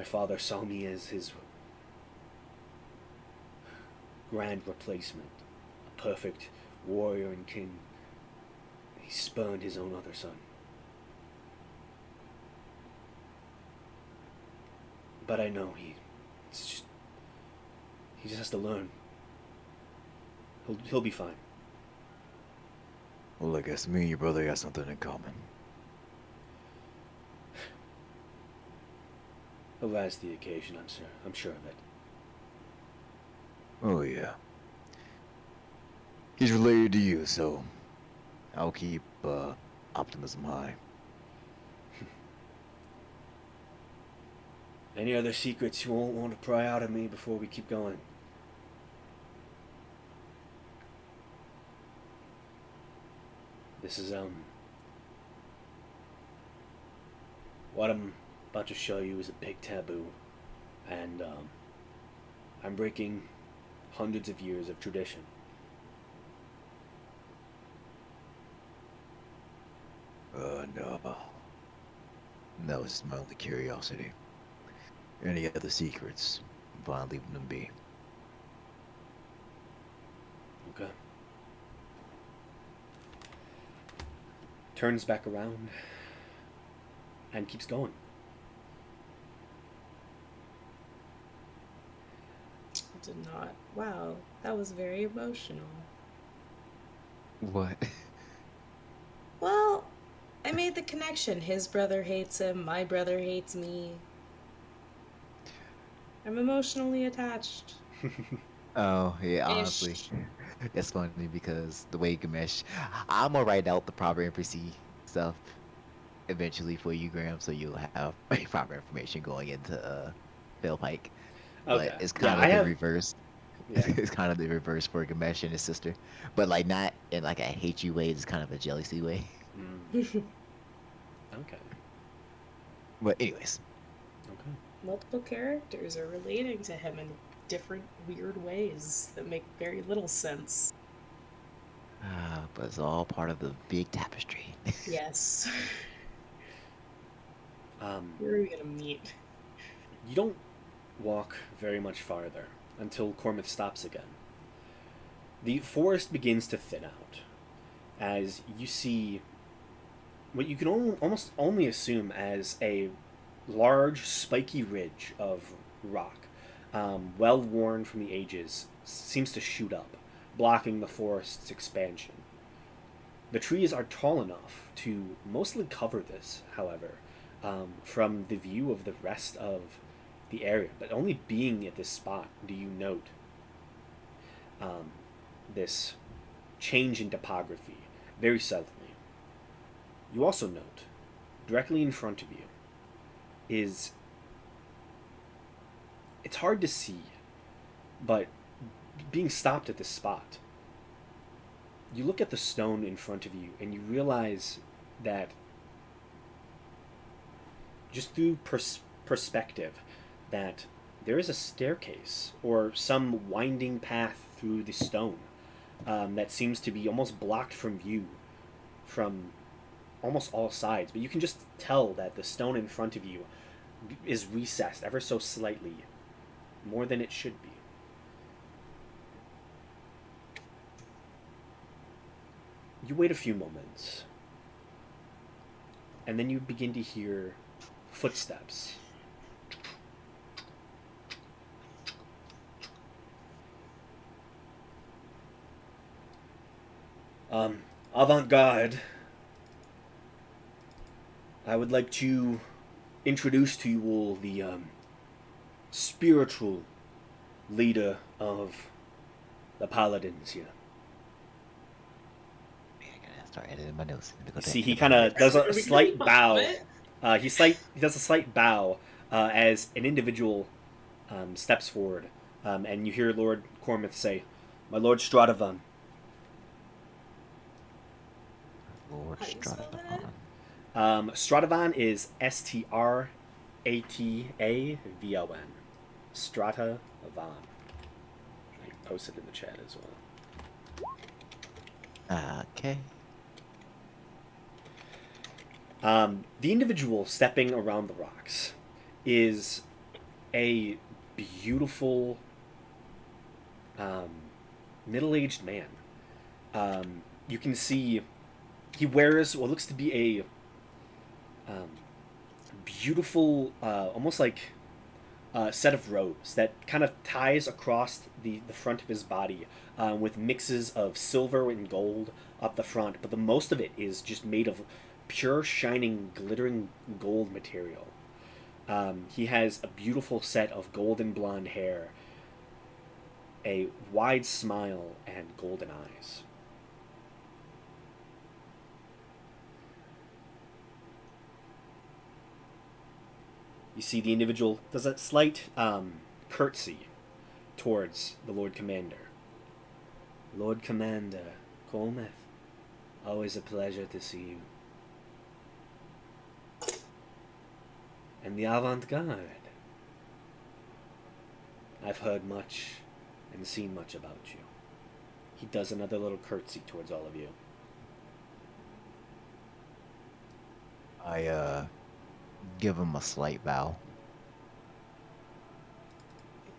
father saw me as his grand replacement, a perfect warrior and king. He spurned his own other son. But I know he just has to learn. He'll be fine. Well, I guess me and your brother got something in common. He'll rise to the occasion, I'm sure of it. Oh, yeah. He's related to you, so I'll keep optimism high. Any other secrets you won't want to pry out of me before we keep going? This is, what I'm about to show you is a big taboo. And, I'm breaking hundreds of years of tradition. No. That was just my only curiosity. Any other secrets, I'm fine leaving them be. Okay. Turns back around and keeps going. Did not. Wow, that was very emotional. What? Well, I made the connection. His brother hates him, my brother hates me. I'm emotionally attached. Oh, yeah, Ish. honestly. It's funny because the way Gamesh, I'm gonna write out the proper NPC stuff eventually for you, Graham, so you'll have proper information going into Phil Pike. Okay. But it's Yeah, kind I of the have. reverse. Yeah. It's kind of the reverse for Gamesh and his sister, but like not in like a hate you way. It's kind of a jealousy way. Mm, okay. But anyways, Okay. Multiple characters are relating to him in different weird ways that make very little sense. but it's all part of the big tapestry. Yes. Um, Where are we gonna meet? you don't walk very much farther until Cormith stops again. The forest begins to thin out as you see what you can almost only assume as a large, spiky ridge of rock, well worn from the ages, seems to shoot up, blocking the forest's expansion. The trees are tall enough to mostly cover this, however, from the view of the rest of the area, but only being at this spot do you note this change in topography very subtly. You also note, directly in front of you, is, it's hard to see, but being stopped at this spot, you look at the stone in front of you and you realize that just through perspective, that there is a staircase or some winding path through the stone that seems to be almost blocked from view from almost all sides. But you can just tell that the stone in front of you is recessed ever so slightly, more than it should be. You wait a few moments, and then you begin to hear footsteps. Avant-garde, I would like to introduce to you all the spiritual leader of the paladins here. Man, I gotta start editing my notes. You see, he kind of does a slight bow. What? He does a slight bow as an individual steps forward, and you hear Lord Cormith say, "My Lord Stradavan." Lord How do you spell that? Stradavan. Stradavan is Stratavan. Stratavan. I can post it in the chat as well. Okay. The individual stepping around the rocks is a beautiful middle-aged man. You can see he wears what looks to be a beautiful, almost like set of robes that kind of ties across the front of his body with mixes of silver and gold up the front, but the most of it is just made of pure, shining, glittering gold material. He has a beautiful set of golden blonde hair, a wide smile, and golden eyes. You see the individual does a slight curtsy towards the Lord Commander. Lord Commander Cormith, always a pleasure to see you. And the avant-garde. I've heard much and seen much about you. He does another little curtsy towards all of you. I Give him a slight bow.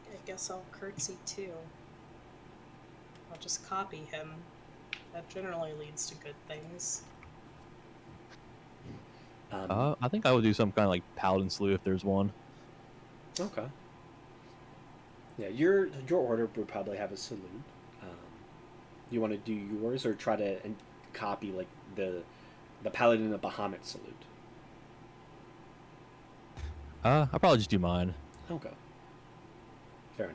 I guess I'll curtsy too. I'll just copy him. That generally leads to good things. I think I would do some kind of like paladin salute if there's one. Okay. Yeah, your order would probably have a salute. You want to do yours or try to copy like the Paladin of Bahamut salute? I'll probably just do mine. Okay. Fair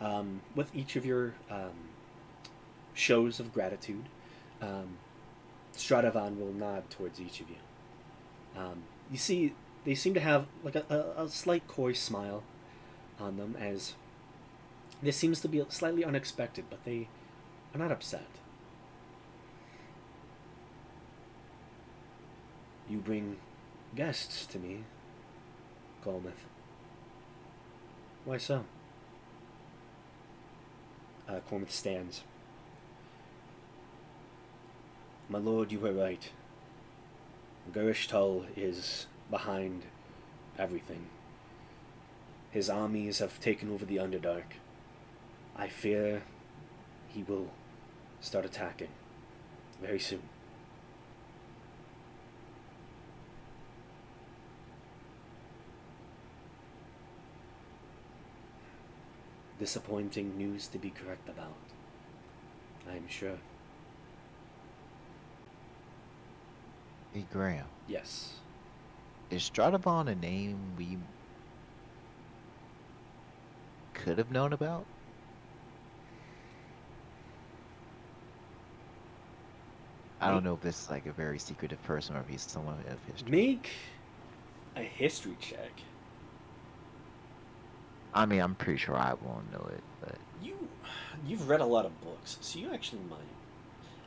enough. With each of your shows of gratitude, Stradavan will nod towards each of you. You see, they seem to have like a slight coy smile on them, as this seems to be slightly unexpected, but they are not upset. You bring guests to me, Golmith. Why so? Cormith stands. My lord, you were right. Gerishtal is behind everything. His armies have taken over the Underdark. I fear he will start attacking very soon. Disappointing news to be correct about, I am sure. Hey, Graham. Yes. Is Stradavan a name we could have known about? I don't know if this is like a very secretive person or if he's someone of history. Make a history check. I mean, I'm pretty sure I won't know it, but You've read a lot of books, so you actually might.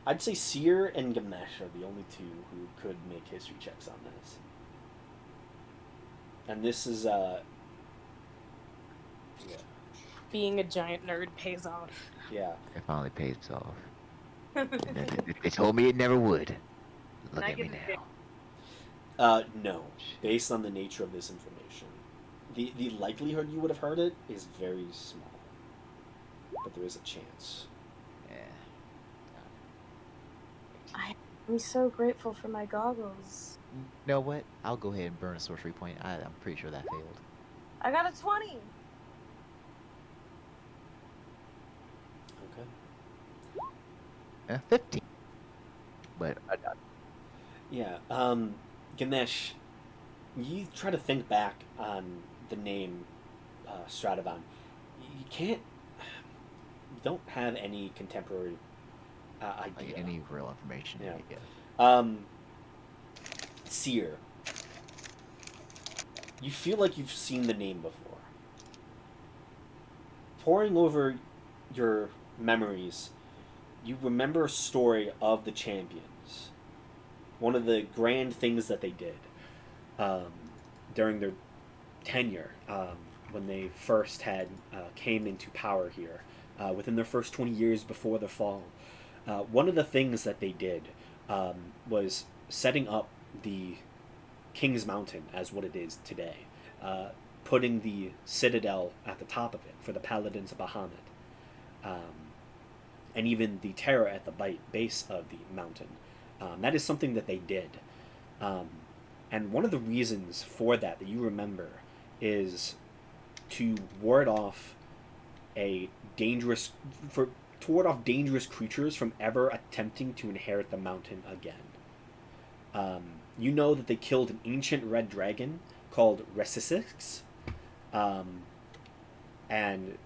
I'd say Seer and Ganesh are the only two who could make history checks on this. And this is yeah, Being a giant nerd pays off. yeah. it finally pays off. They told me it never would. Look I at me get it. now. No. Based on the nature of this information, the likelihood you would have heard it is very small, but there is a chance. Yeah. I'm so grateful for my goggles. You know what? I'll go ahead and burn a sorcery point. I'm pretty sure that failed. I got a 20. Okay. 15. But Yeah. Ganesh, you try to think back on the name Stradavan. You can't. You don't have any contemporary like idea. any real information. Yeah. Yeah. Seer. You feel like you've seen the name before. Poring over your memories, you remember a story of the champions. One of the grand things that they did during their tenure, when they first had came into power here, within their first 20 years before the fall. One of the things that they did was setting up the King's Mountain as what it is today, putting the citadel at the top of it for the Paladins of Bahamut, and even the Terror at the base of the mountain. That is something that they did. And one of the reasons for that you remember is to ward off dangerous creatures from ever attempting to inherit the mountain again. You know that they killed an ancient red dragon called Resisix, and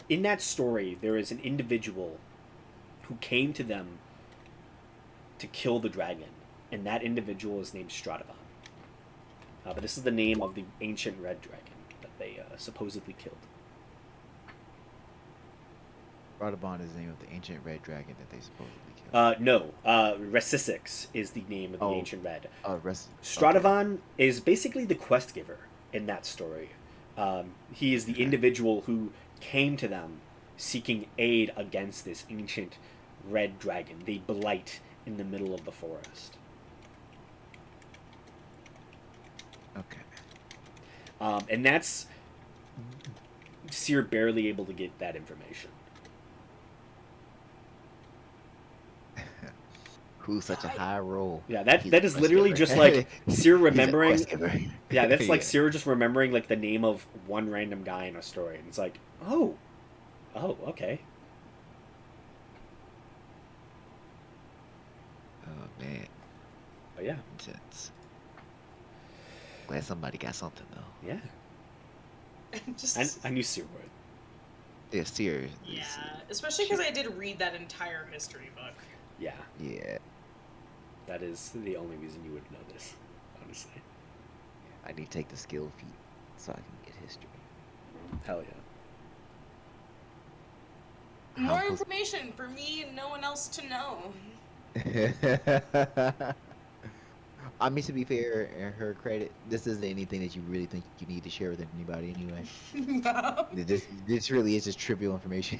in that story there is an individual who came to them to kill the dragon, and that individual is named Stradavan. But this is the name of the ancient red dragon that they supposedly killed. Radabon is the name of the ancient red dragon that they supposedly killed. No, Resisix is the name of the ancient red. Stradavan is basically the quest giver in that story. He is the individual who came to them seeking aid against this ancient red dragon, the blight in the middle of the forest. Okay. And that's Seer barely able to get that information. Who's such a high roll? Yeah, that He's that a is quest literally giver. just like Seer He's a remembering. quest giver. Yeah, that's like Yeah. Seer just remembering like the name of one random guy in a story, and it's like, oh, okay. Oh man, But yeah, intense. Glad somebody got something though. yeah. Just I knew Seer would. Yeah, serious. yeah, especially because I did read that entire history book. Yeah, Yeah, that is the only reason you would know this, honestly. I need to take the skill feat so I can get history. Hell yeah. More How close- information for me and no one else to know. I mean, to be fair, in her credit, this isn't anything that you really think you need to share with anybody anyway. No. This really is just trivial information.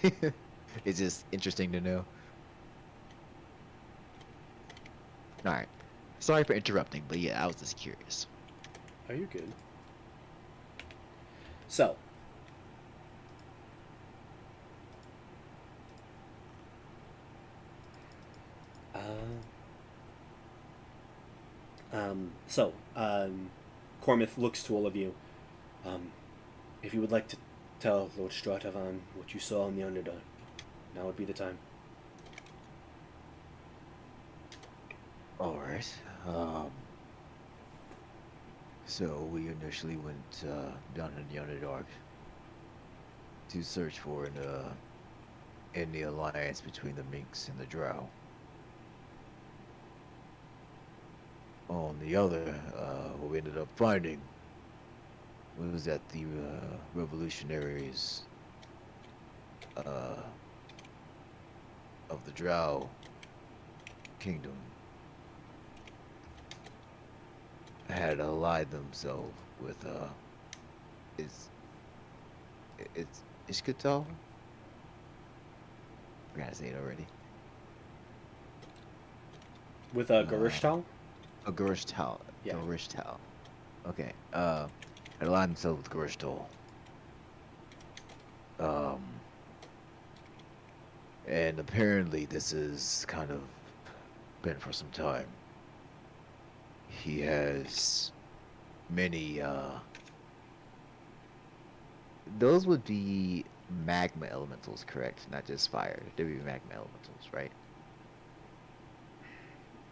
It's just interesting to know. All right. Sorry for interrupting, but yeah, I was just curious. Oh, you're good. So, Cormith looks to all of you. If you would like to tell Lord Stratavan what you saw in the Underdark, now would be the time. All right. So we initially went down in the Underdark to search for in the alliance between the Minks and the Drow. on the other, what we ended up finding was that the revolutionaries uh, of the Drow kingdom had allied themselves with it's it's Ishkatal. I forgot to say it already. With Garishtal? Garishtal. Yeah. Garishtal. Okay. Had aligned themselves with Garishtal. Um, and apparently this has kind of been for some time. He has many Those would be magma elementals, correct? Not just fire. They'd be magma elementals, right?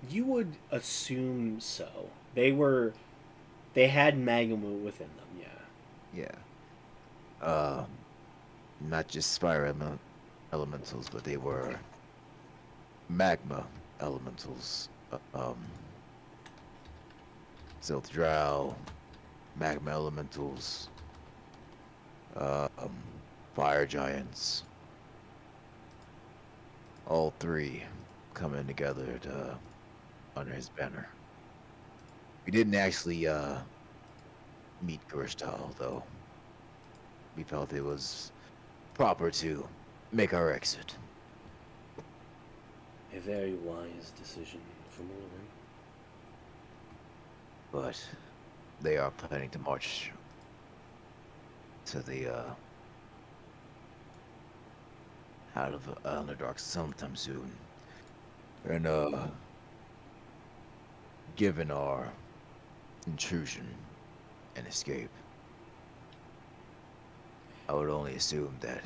You would assume so. They had magma within them, yeah. yeah. Not just elementals, but they were magma elementals. Silth Drow, magma elementals, um, fire giants. All three coming together to under his banner. We didn't actually meet Gershtal, though. We felt it was proper to make our exit. A very wise decision from Ulrich. But they are planning to march to the out of Underdark sometime soon. And given our intrusion and escape, I would only assume that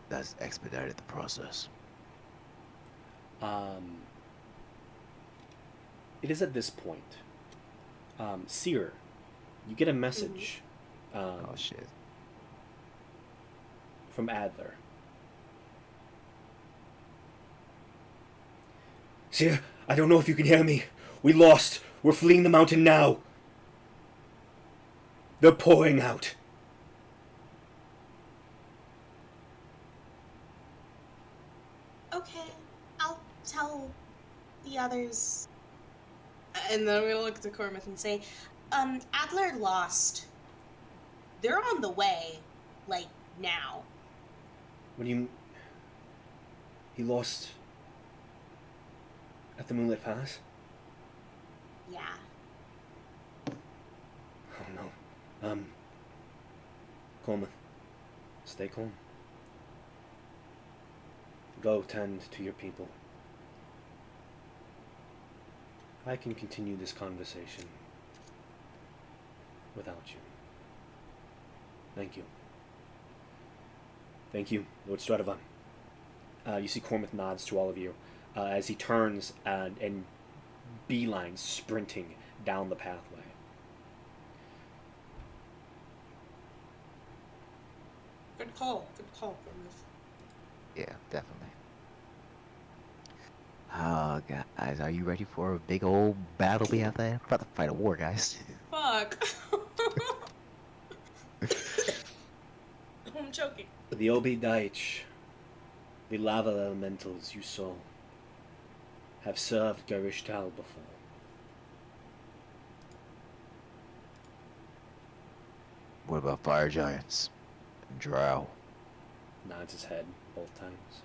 that's expedited the process. It is at this point. Seer, you get a message Oh shit. from Adler. Seer, I don't know if you can hear me. We lost. We're fleeing the mountain now. They're pouring out. Okay, I'll tell the others. And then I'm gonna look to Cormac and say, Adler lost. They're on the way, like, now. What do you... He lost... at the Moonlit Pass? Yeah. Oh no. Coleman. Stay calm. Go tend to your people. I can continue this conversation without you. Thank you. Thank you, Lord Stradivan. You see Cormac nods to all of you as he turns and beelines sprinting down the pathway. good call, Cormac. Yeah, definitely. Oh, guys, are you ready for a big old battle we have to about to fight a war, guys? Fuck. I'm choking. The Obi Daich, the lava elementals you saw, have served Garishtal before. What about fire giants and Drow? Nods his head both times.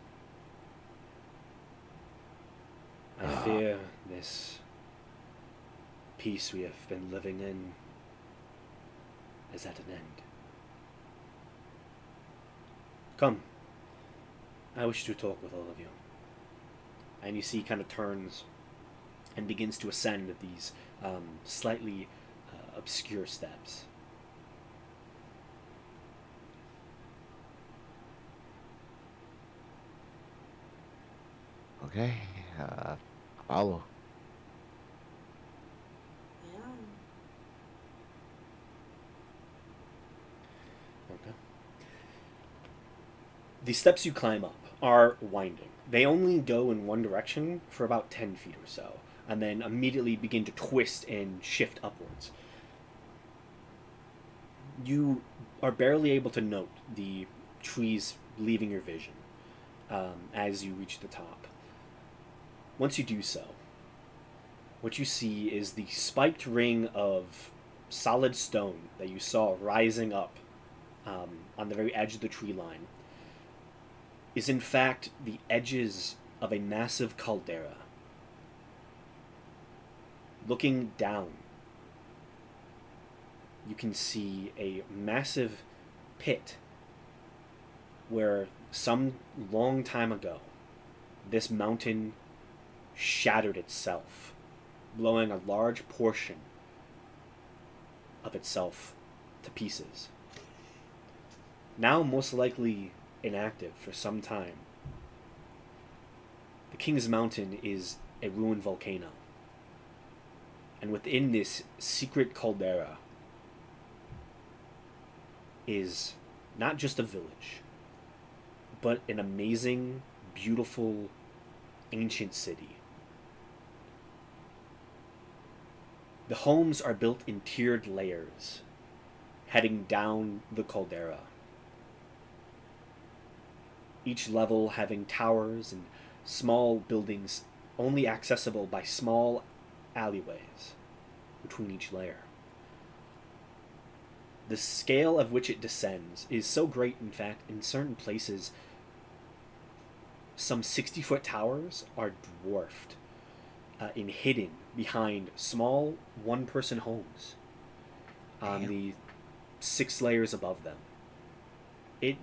I fear this peace we have been living in is at an end. Come. I wish to talk with all of you. And you see he kind of turns and begins to ascend these slightly obscure steps. Okay, follow. Yeah. Okay. The steps you climb up are winding. They only go in one direction for about 10 feet or so. and then immediately begin to twist and shift upwards. You are barely able to note the trees leaving your vision as you reach the top. Once you do so, what you see is the spiked ring of solid stone that you saw rising up on the very edge of the tree line is in fact the edges of a massive caldera. Looking down, you can see a massive pit where some long time ago this mountain shattered itself, blowing a large portion of itself to pieces. Now most likely inactive for some time, the King's Mountain is a ruined volcano. And within this secret caldera is not just a village, but an amazing, beautiful, ancient city. The homes are built in tiered layers, heading down the caldera. Each level having towers and small buildings only accessible by small alleyways between each layer. The scale of which it descends is so great, in fact, in certain places, some 60-foot towers are dwarfed and hidden behind small one-person homes on the 6 layers above them.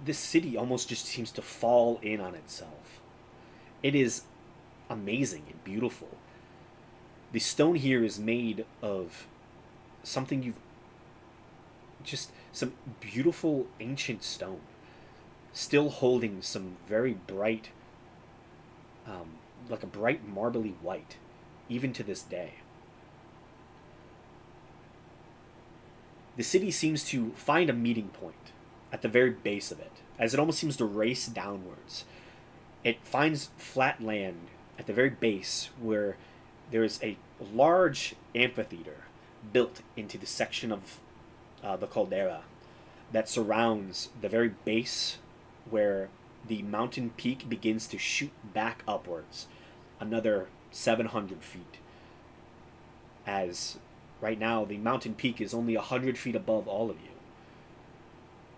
This city almost just seems to fall in on itself. It is amazing and beautiful. The stone here is made of something just some beautiful ancient stone, still holding some very bright, like a bright marbly white, even to this day. The city seems to find a meeting point at the very base of it, as it almost seems to race downwards. It finds flat land at the very base where there is a large amphitheater built into the section of the caldera that surrounds the very base where the mountain peak begins to shoot back upwards another 700 feet. As right now the mountain peak is only 100 feet above all of you,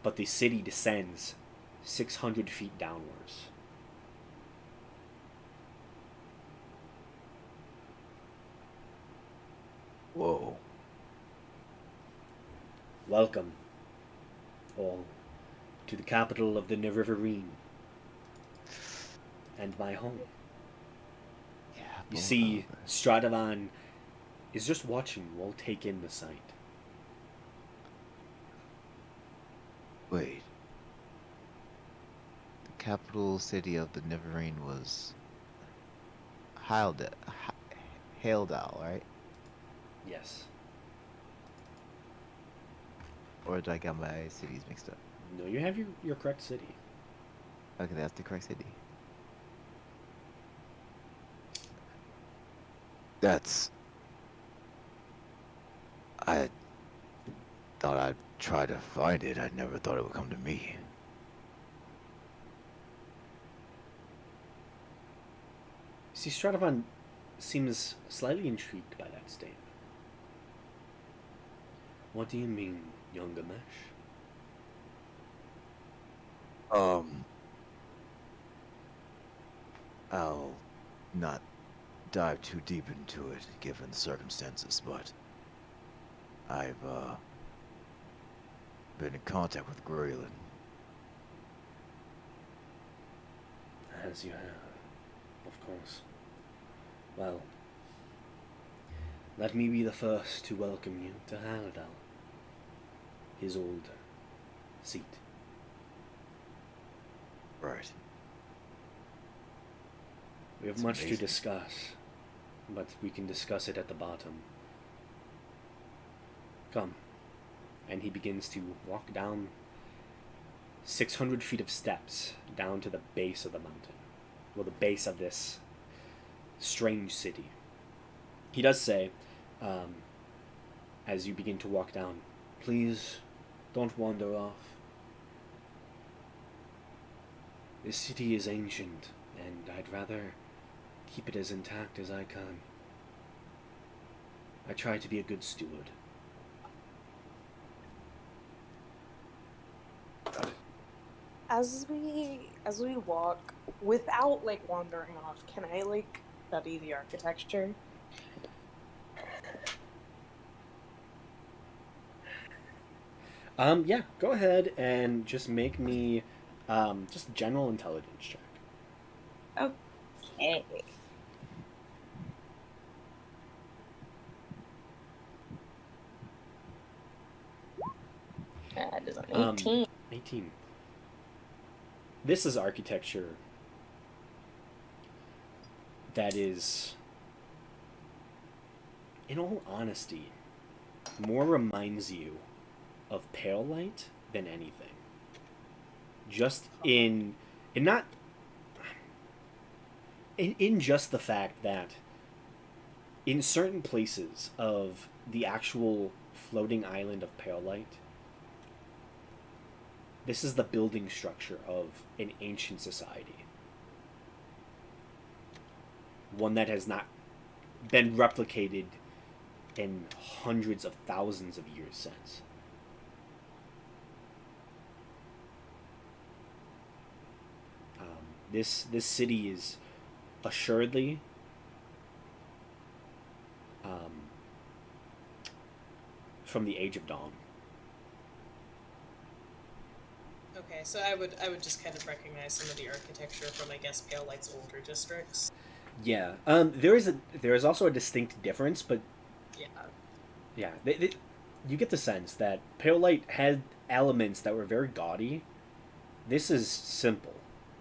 but the city descends 600 feet downwards. Whoa. Welcome, all, to the capital of the Nerevarine, and my home. Yeah. You see, Stradavan is just watching you all take in the sight. Wait. The capital city of the Neverine was Haldal, right? Yes. Or did I get my cities mixed up? No, you have your correct city. Okay, that's the correct city. That's... I thought I'd try to find it. I never thought it would come to me. See, Stradavan seems slightly intrigued by that statement. What do you mean, young Gamesh? I'll not dive too deep into it, given the circumstances, but I've, been in contact with Gurulin. As you have, of course. Well, let me be the first to welcome you to Haldal, his old seat. Right. We have It's much to amazing. discuss, but we can discuss it at the bottom. Come. And he begins to walk down 600 feet of steps down to the base of the mountain. Well, the base of this strange city. He does say, um, as you begin to walk down, please don't wander off. This city is ancient, and I'd rather keep it as intact as I can. I try to be a good steward. As we walk, without like wandering off, can I like study the architecture? Yeah, go ahead and just make me, just general intelligence check. Okay. That is an 18. 18. This is architecture that is, in all honesty, more reminds you of Pale Light than anything. Just in not in just the fact that in certain places of the actual floating island of Pale Light, this is the building structure of an ancient society. One that has not been replicated in hundreds of thousands of years since. This city is assuredly from the Age of Dawn. Okay, so I would just kind of recognize some of the architecture from, I guess, Pale Light's older districts. Yeah. There is also a distinct difference, but Yeah. yeah, you get the sense that Pale Light had elements that were very gaudy. This is simple.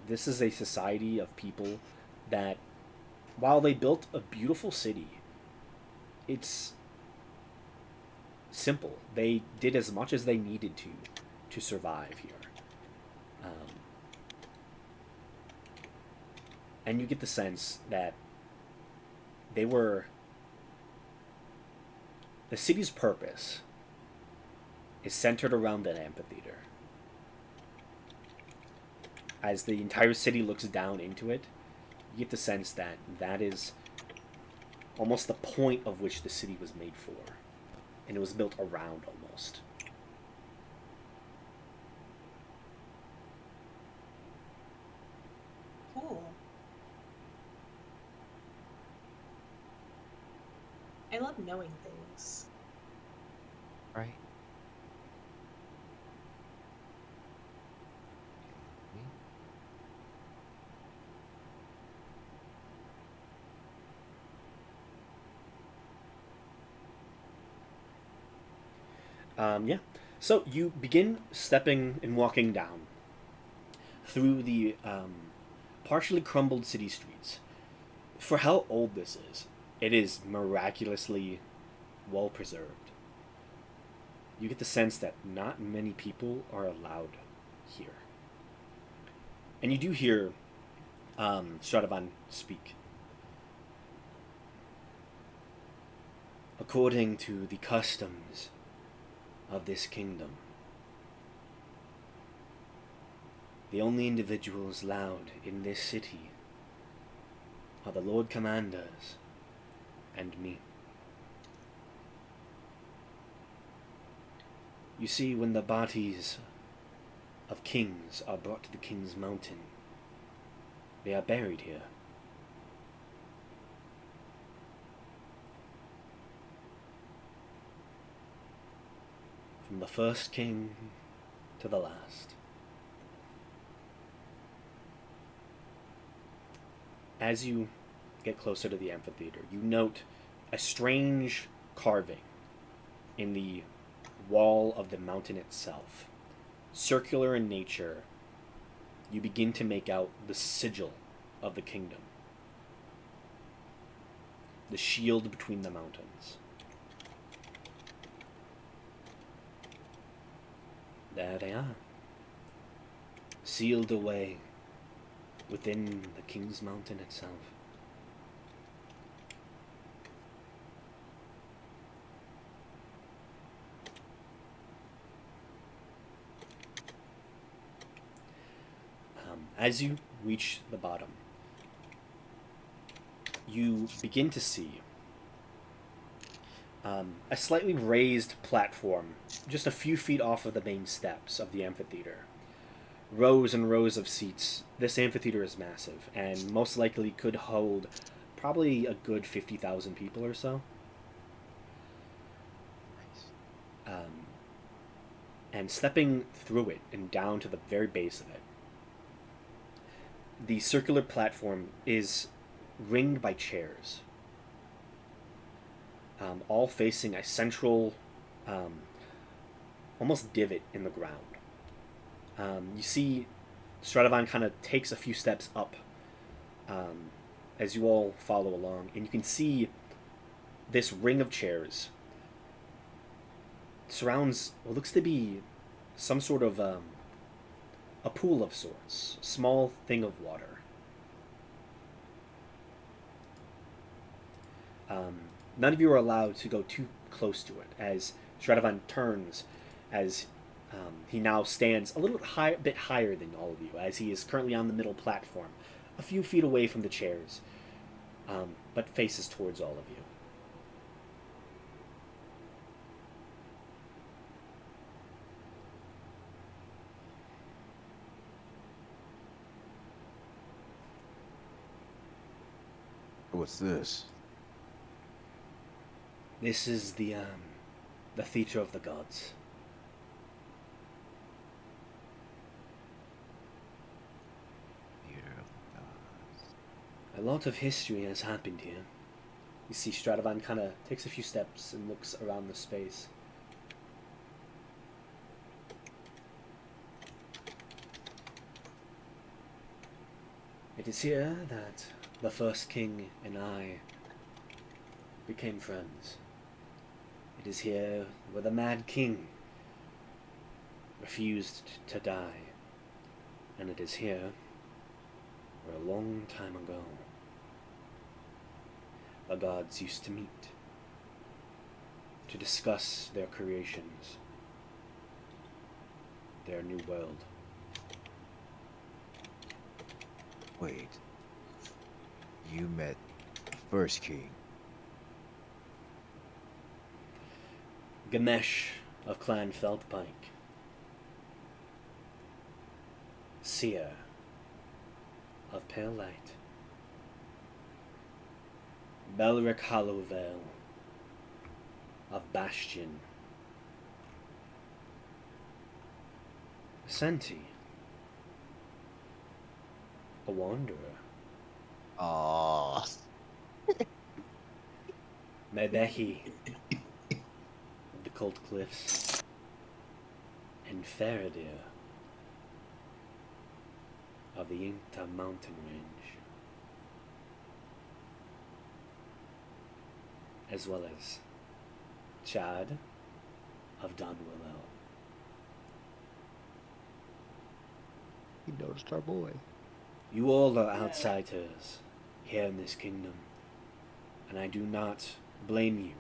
This is a society of people that, while they built a beautiful city, it's simple. They did as much as they needed to survive here. And you get the sense that the city's purpose is centered around an amphitheater. As the entire city looks down into it, you get the sense that that is almost the point of which the city was made for. And it was built around almost. Cool. I love knowing things. Right. Yeah. So you begin stepping and walking down through the partially crumbled city streets. For how old this is, it is miraculously well preserved. You get the sense that not many people are allowed here. And you do hear Stradavan speak. According to the customs of this kingdom, the only individuals allowed in this city are the Lord Commanders and me. You see, when the bodies of kings are brought to the King's Mountain, they are buried here. From the first king to the last. As you get closer to the amphitheater, you note a strange carving in the wall of the mountain itself. Circular in nature, you begin to make out the sigil of the kingdom. The shield between the mountains. There they are. Sealed away within the King's Mountain itself. As you reach the bottom, you begin to see a slightly raised platform just a few feet off of the main steps of the amphitheater. Rows and rows of seats. This amphitheater is massive and most likely could hold probably a good 50,000 people or so. And stepping through it and down to the very base of it, the circular platform is ringed by chairs, all facing a central, almost divot in the ground. You see Stradavan kind of takes a few steps up as you all follow along, and you can see this ring of chairs surrounds what looks to be some sort of a pool of sorts, a small thing of water. None of you are allowed to go too close to it, as Stradavan turns, as he now stands a little bit higher than all of you, as he is currently on the middle platform, a few feet away from the chairs, but faces towards all of you. What's this? This is the theater of the gods. A lot of history has happened here. You see Stradavan kind of takes a few steps and looks around the space. It is here that the first king and I became friends. It is here where the Mad King refused to die. And it is here where a long time ago the gods used to meet to discuss their creations, their new world. Wait. You met the first king. Ganesh of Clan Feldpike. Seer of Pale Light. Belric Hollowvale of Bastion. Senti, a wanderer. Oh. Mebehi of the Cold Cliffs. And Faradir of the Yinta mountain range, as well as Chad of Dunwillow. He noticed our boy. You all are outsiders here in this kingdom, and I do not blame you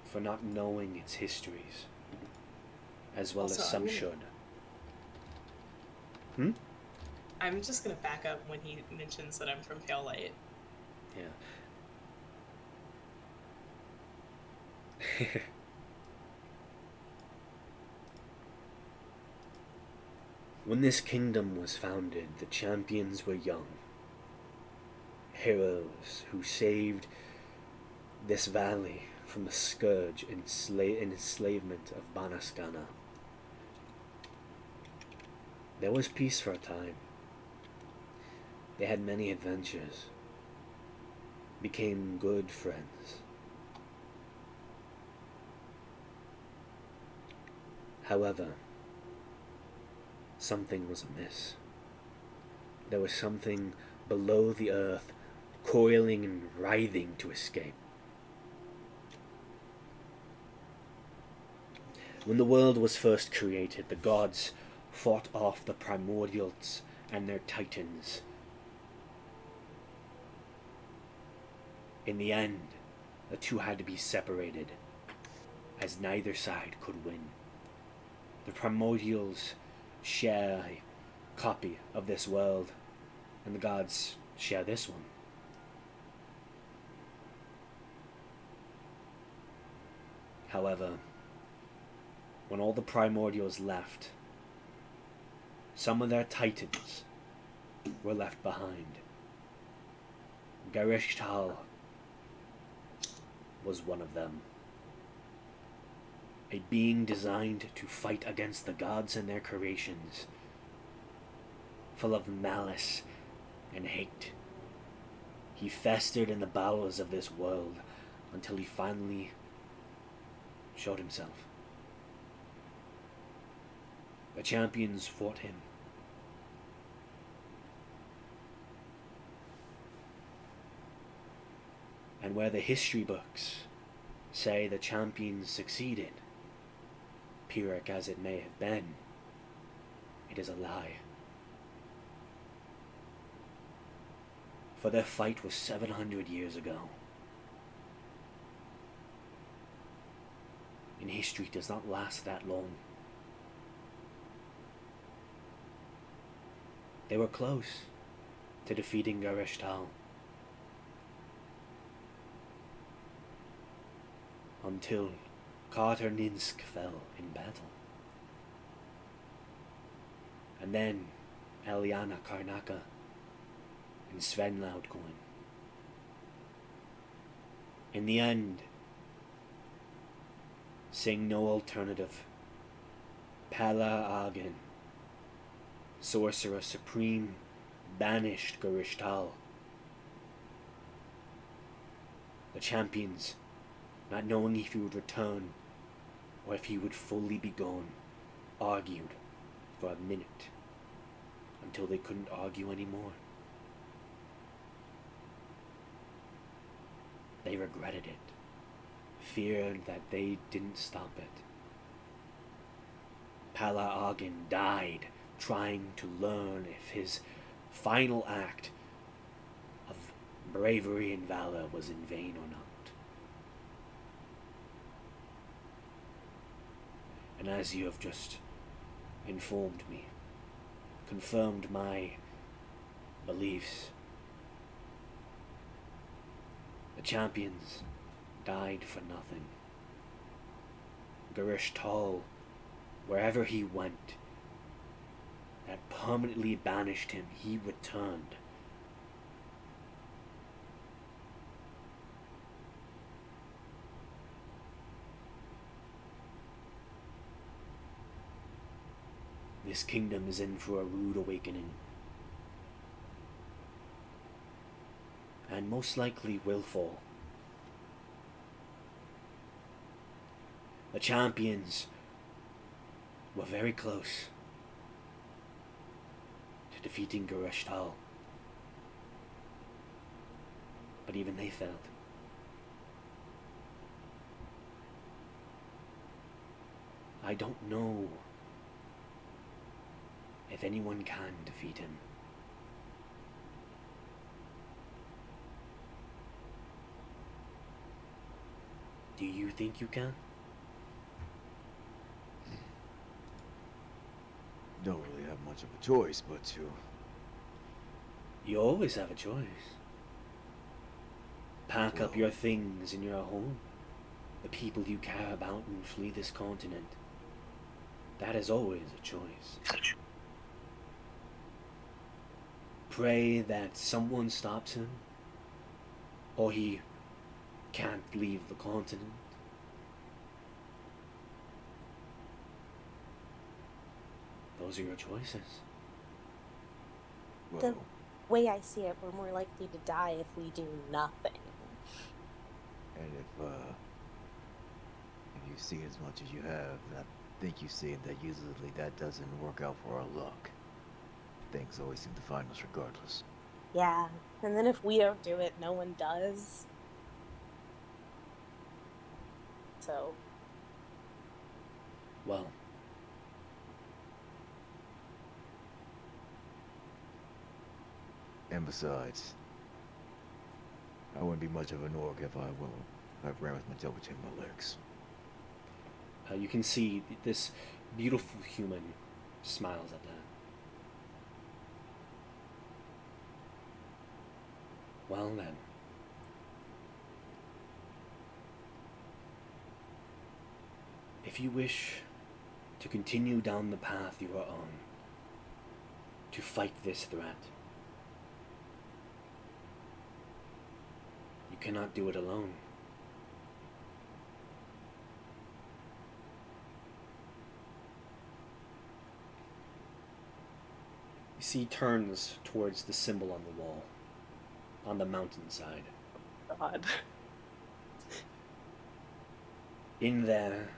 for not knowing its histories, as well Also, as some I'm gonna- should. I'm just gonna back up when he mentions that I'm from Pale Light. Yeah. When this kingdom was founded, the champions were young. Heroes who saved this valley from the scourge and enslavement of Banaskana. There was peace for a time. They had many adventures, became good friends. However, something was amiss. There was something below the earth, coiling and writhing to escape. When the world was first created, the gods fought off the primordials and their titans. In the end, the two had to be separated, as neither side could win. The primordials share copy of this world, and the gods share this one. However, when all the primordials left, some of their titans were left behind. Garishtal was one of them. A being designed to fight against the gods and their creations, full of malice and hate. He festered in the bowels of this world until he finally showed himself. The champions fought him. And where the history books say the champions succeeded, Pyrrhic as it may have been, it is a lie. For their fight was 700 years ago. And history does not last that long. They were close to defeating Garishtal, until Katarninsk fell in battle. And then Eliana Karnaka and Sven Loudcoin. In the end, seeing no alternative, Pala Agen, Sorcerer Supreme, banished Garishtal. The champions, not knowing if he would return or if he would fully be gone, argued for a minute until they couldn't argue anymore. They regretted it, feared that they didn't stop it. Pala Agen died trying to learn if his final act of bravery and valor was in vain or not. And as you have just informed me, confirmed my beliefs, the champions died for nothing. Garishtal, wherever he went, that permanently banished him, he returned. This kingdom is in for a rude awakening, and most likely will fall. The champions were very close to defeating Garishtal, but even they failed. I don't know if anyone can defeat him. Do you think you can? Don't really have much of a choice but to. You always have a choice. Pack up Well- your things in your home, the people you care about, and flee this continent. That is always a choice. Pray that someone stops him, or he can't leave the continent. Those are your choices. Well, Way I see it, we're more likely to die if we do nothing. and if you've seen as much as you have, I think you've seen that usually that doesn't work out for our luck. Things always seem to find us regardless. Yeah, and then if we don't do it, no one does. So, Well, And besides, I wouldn't be much of an orc if I ran with my tail between my legs. you can see this beautiful human smiles at that. Well then. If you wish to continue down the path you are on, to fight this threat, you cannot do it alone. You see, he turns towards the symbol on the wall, on the mountainside. God. In there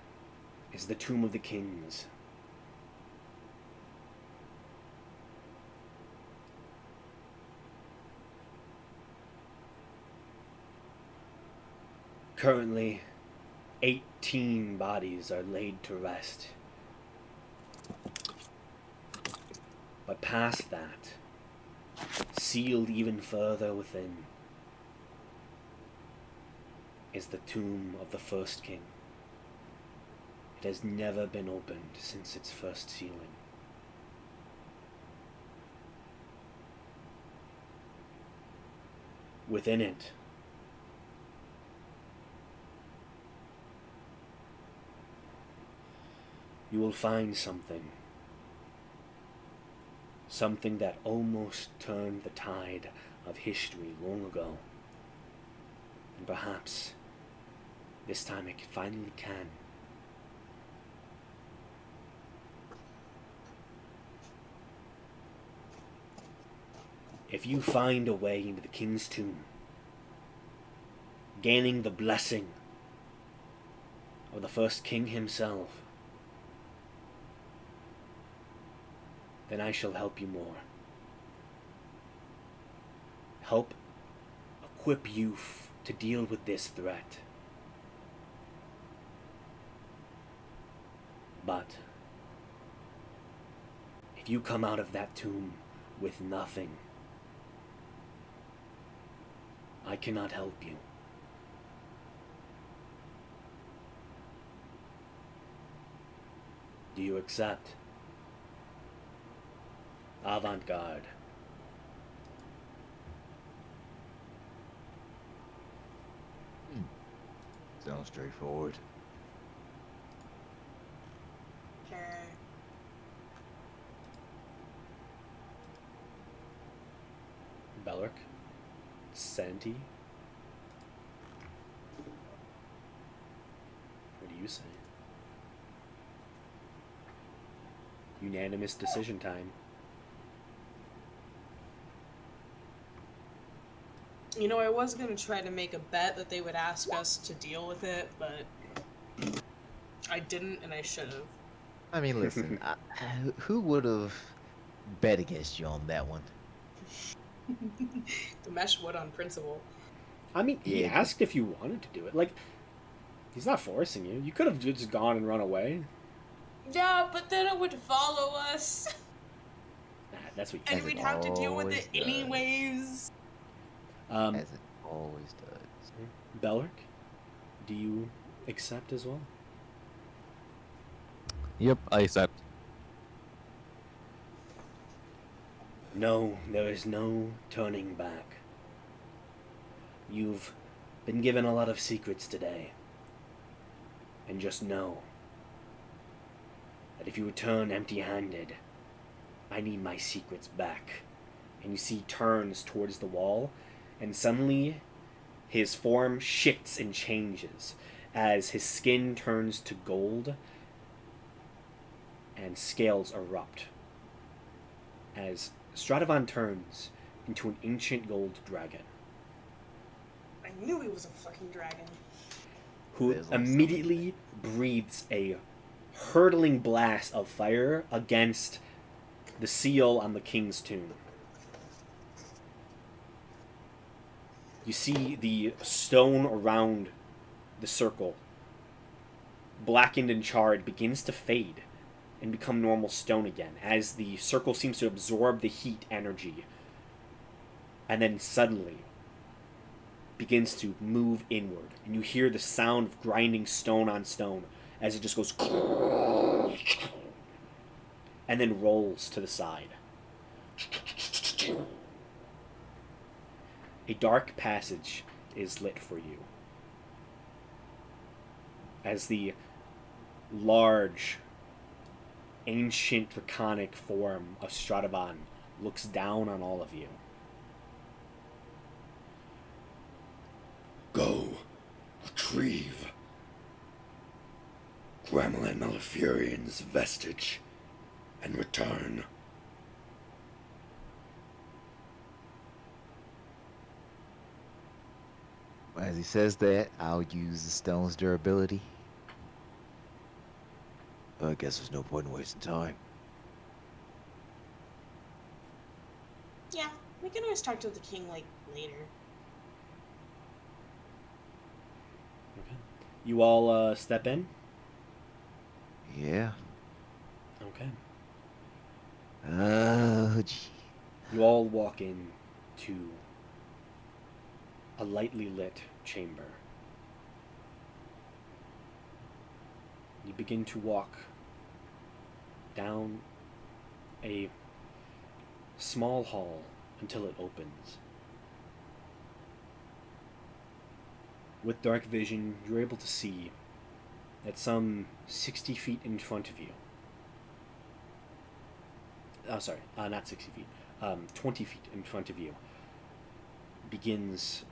is the Tomb of the Kings. Currently, 18 bodies are laid to rest. But past that, sealed even further within, is the tomb of the first king. It has never been opened since its first sealing. Within it, you will find something. Something that almost turned the tide of history long ago. And perhaps this time it finally can. If you find a way into the king's tomb, gaining the blessing of the first king himself, then I shall help you more. Help equip you to deal with this threat. But if you come out of that tomb with nothing, I cannot help you. Do you accept? Avant-garde. Sounds straightforward. Okay. Belric? Santi? What do you say? Unanimous decision time. You know, I was gonna try to make a bet that they would ask us to deal with it, but I didn't, and I should have. I mean, listen, who would have bet against you on that one? The mesh would on principle. I mean, he Yeah. asked if you wanted to do it. Like, he's not forcing you. You could have just gone and run away. Yeah, but then it would follow us, Nah, that's what you and As we'd it have to deal with always it does. anyways. Um, As it always does. Belric, do you accept as well? Yep, I accept. No, there is no turning back. You've been given a lot of secrets today. And just know that if you return empty-handed, I need my secrets back. And you see he turns towards the wall, and suddenly his form shifts and changes as his skin turns to gold and scales erupt. As Stradavan turns into an ancient gold dragon, I knew he was a fucking dragon. who There's only so immediately breathes a hurtling blast of fire against the seal on the king's tomb. You see the stone around the circle, blackened and charred, begins to fade and become normal stone again as the circle seems to absorb the heat energy, and then suddenly begins to move inward, and you hear the sound of grinding stone on stone as it just goes and then rolls to the side. A dark passage is lit for you as the large, ancient, draconic form of Stradavan looks down on all of you. Go, retrieve Gremlin Malfurion's vestige, and return. As he says that, I'll use the stone's durability. I guess there's no point in wasting time. Yeah, we can always talk to the king, like, later. Okay. You all step in? Yeah. Okay. Oh, gee. You all walk in to a lightly lit chamber. You begin to walk down a small hall until it opens. With dark vision, you're able to see that some 60 feet in front of you. Oh, sorry, not 60 feet. 20 feet in front of you begins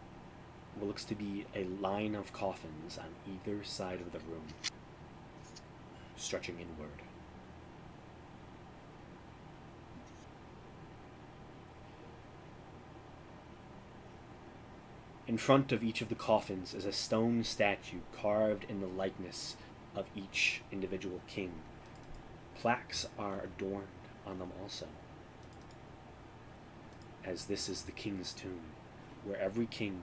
what looks to be a line of coffins on either side of the room, stretching inward. In front of each of the coffins is a stone statue carved in the likeness of each individual king. Plaques are adorned on them also, as this is the king's tomb, where every king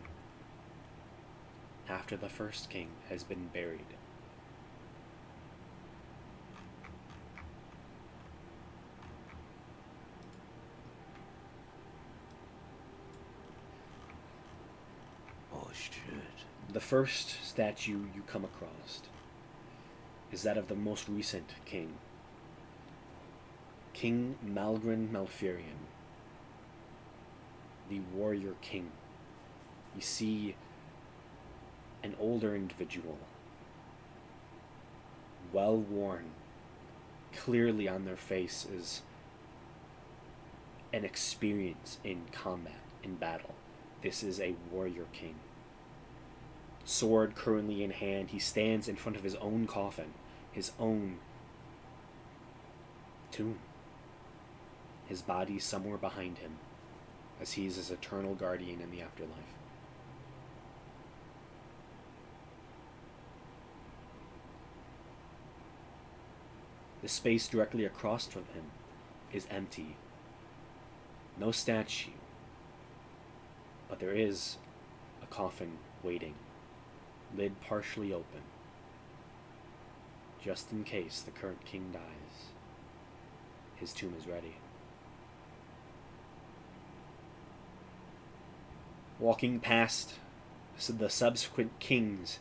after the first king has been buried. Oh shit. The first statue you come across is that of the most recent king, King Malgrin Malfurion, the warrior king. You see an older individual, well worn. Clearly on their face is an experience in combat, in battle. This is a warrior king. Sword currently in hand, he stands in front of his own coffin, his own tomb. His body somewhere behind him, as he is his eternal guardian in the afterlife. The space directly across from him is empty. No statue, but there is a coffin waiting, lid partially open, just in case the current king dies. His tomb is ready. Walking past the subsequent kings,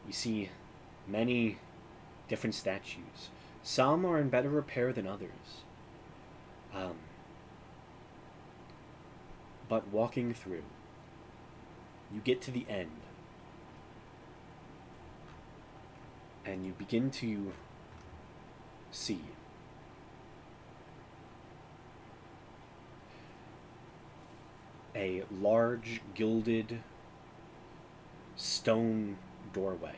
you see many different statues. Some are in better repair than others. But walking through, you get to the end, and you begin to see a large gilded stone doorway.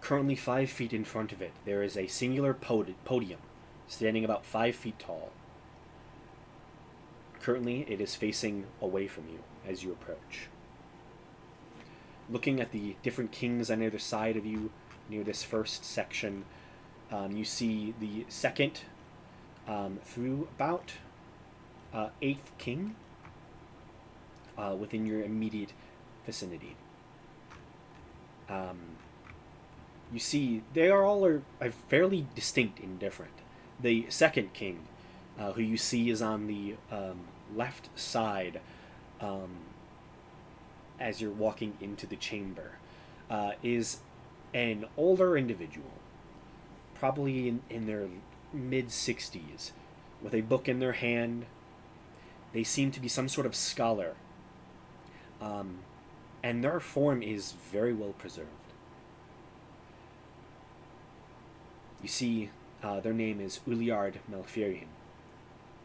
Currently 5 feet in front of it, there is a singular podium, standing about 5 feet tall. Currently, it is facing away from you as you approach. Looking at the different kings on either side of you, near this first section, you see the second through about 8th king within your immediate vicinity. You see, they are all are fairly distinct and different. The second king, who you see is on the left side as you're walking into the chamber, is an older individual, probably in their mid-60s, with a book in their hand, They seem to be some sort of scholar. And their form is very well preserved. You see, their name is Uliard Malfurion.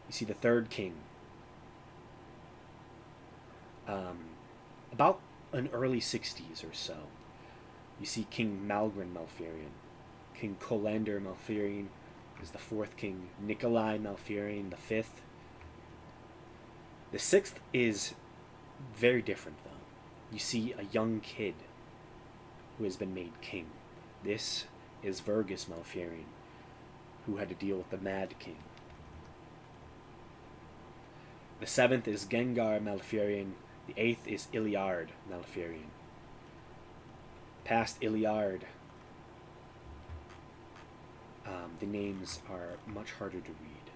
You see the third king. About an early 60s or so. You see King Malgrin Malfurion. King Colander Malfurion is the fourth king. Nikolai Malfurion, the fifth. The sixth is very different, though. You see a young kid who has been made king. This is Vergus Malfurion, who had to deal with the Mad King. The seventh is Gengar Malfurion. The eighth is Iliard Malfurion. Past Iliard, the names are much harder to read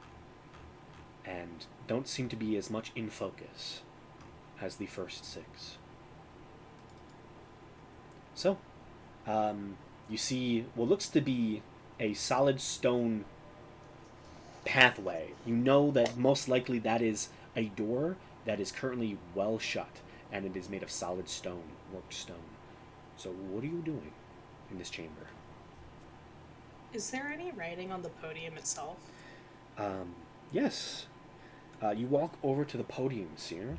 and don't seem to be as much in focus as the first six. So, you see what looks to be a solid stone pathway. You know that most likely that is a door that is currently well shut, and it is made of solid stone, worked stone. So what are you doing in this chamber? Is there any writing on the podium itself? Yes. You walk over to the podium, Seer.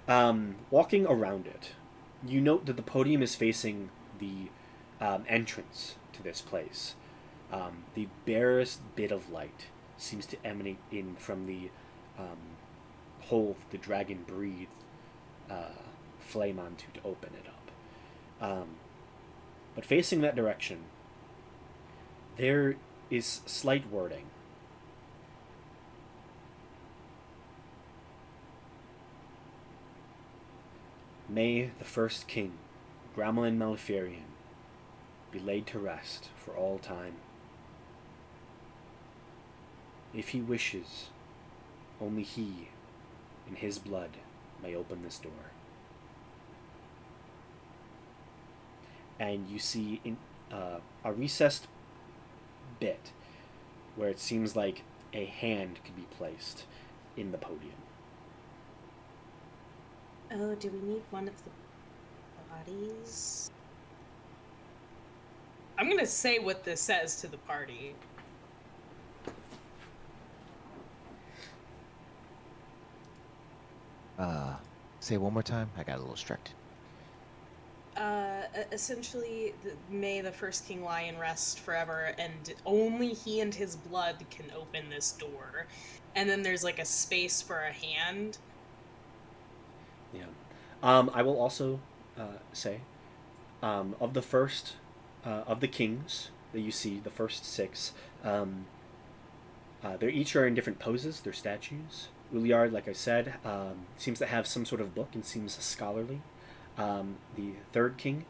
Walking around it, you note that the podium is facing the entrance to this place. The barest bit of light seems to emanate in from the hole the dragon breathed flame onto to open it up. But facing that direction, there is slight wording. May the first king, Gramelin Malfurion, be laid to rest for all time. If he wishes, only he, in his blood, may open this door. And you see in a recessed bit where it seems like a hand could be placed in the podium. Oh, do we need one of the bodies? I'm gonna say what this says to the party. Say it one more time. I got a little distracted. Essentially, may the first king lie in rest forever, and only he and his blood can open this door. And then there's like a space for a hand. Yeah. I will also say, of the first, of the kings that you see, the first six, they each are in different poses. They're statues. Uliard, like I said, seems to have some sort of book and seems scholarly. The third king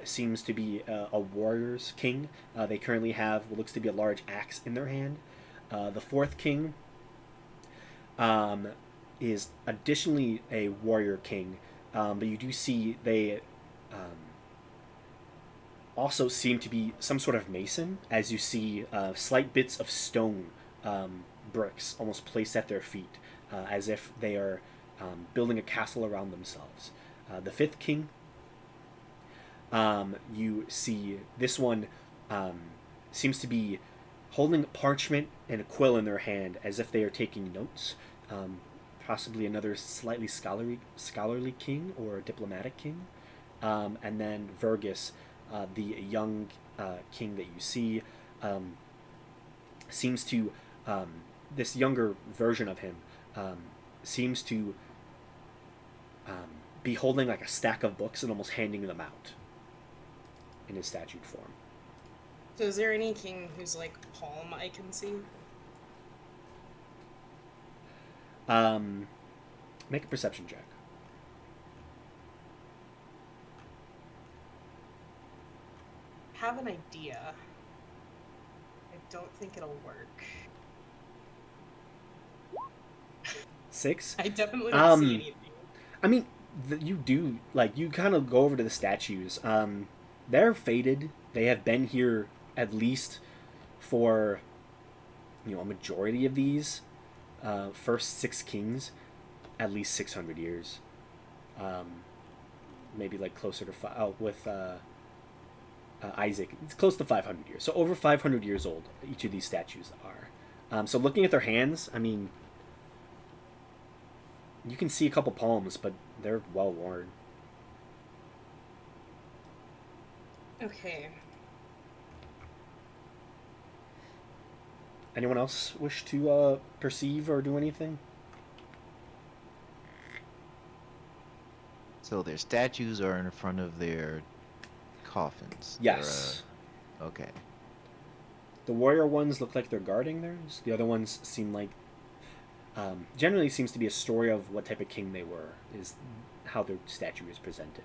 seems to be a warrior's king. They currently have what looks to be a large axe in their hand. The fourth king is additionally a warrior king, but you do see they also seem to be some sort of mason, as you see slight bits of stone bricks almost placed at their feet, as if they are building a castle around themselves. The fifth king, you see this one seems to be holding parchment and a quill in their hand as if they are taking notes. Possibly another slightly scholarly king or diplomatic king. And then Vergus, the young king that you see, seems to, this younger version of him seems to be holding like a stack of books and almost handing them out in his statute form. So is there any king whose like palm I can see? Make a perception check. Have an idea. I don't think it'll work. 6? I definitely don't see anything. I mean, you do, like, you kind of go over to the statues. They're faded. They have been here at least for, a majority of these first 6 kings. at least 600 years. Maybe like closer to with Isaac, it's close to 500 years. So over 500 years old, each of these statues are. So looking at their hands, I mean, you can see a couple palms, but they're well worn. Okay. Anyone else wish to perceive or do anything? So their statues are in front of their coffins. Yes. Okay. The warrior ones look like they're guarding theirs. The other ones seem like generally seems to be a story of what type of king they were, is how their statue is presented.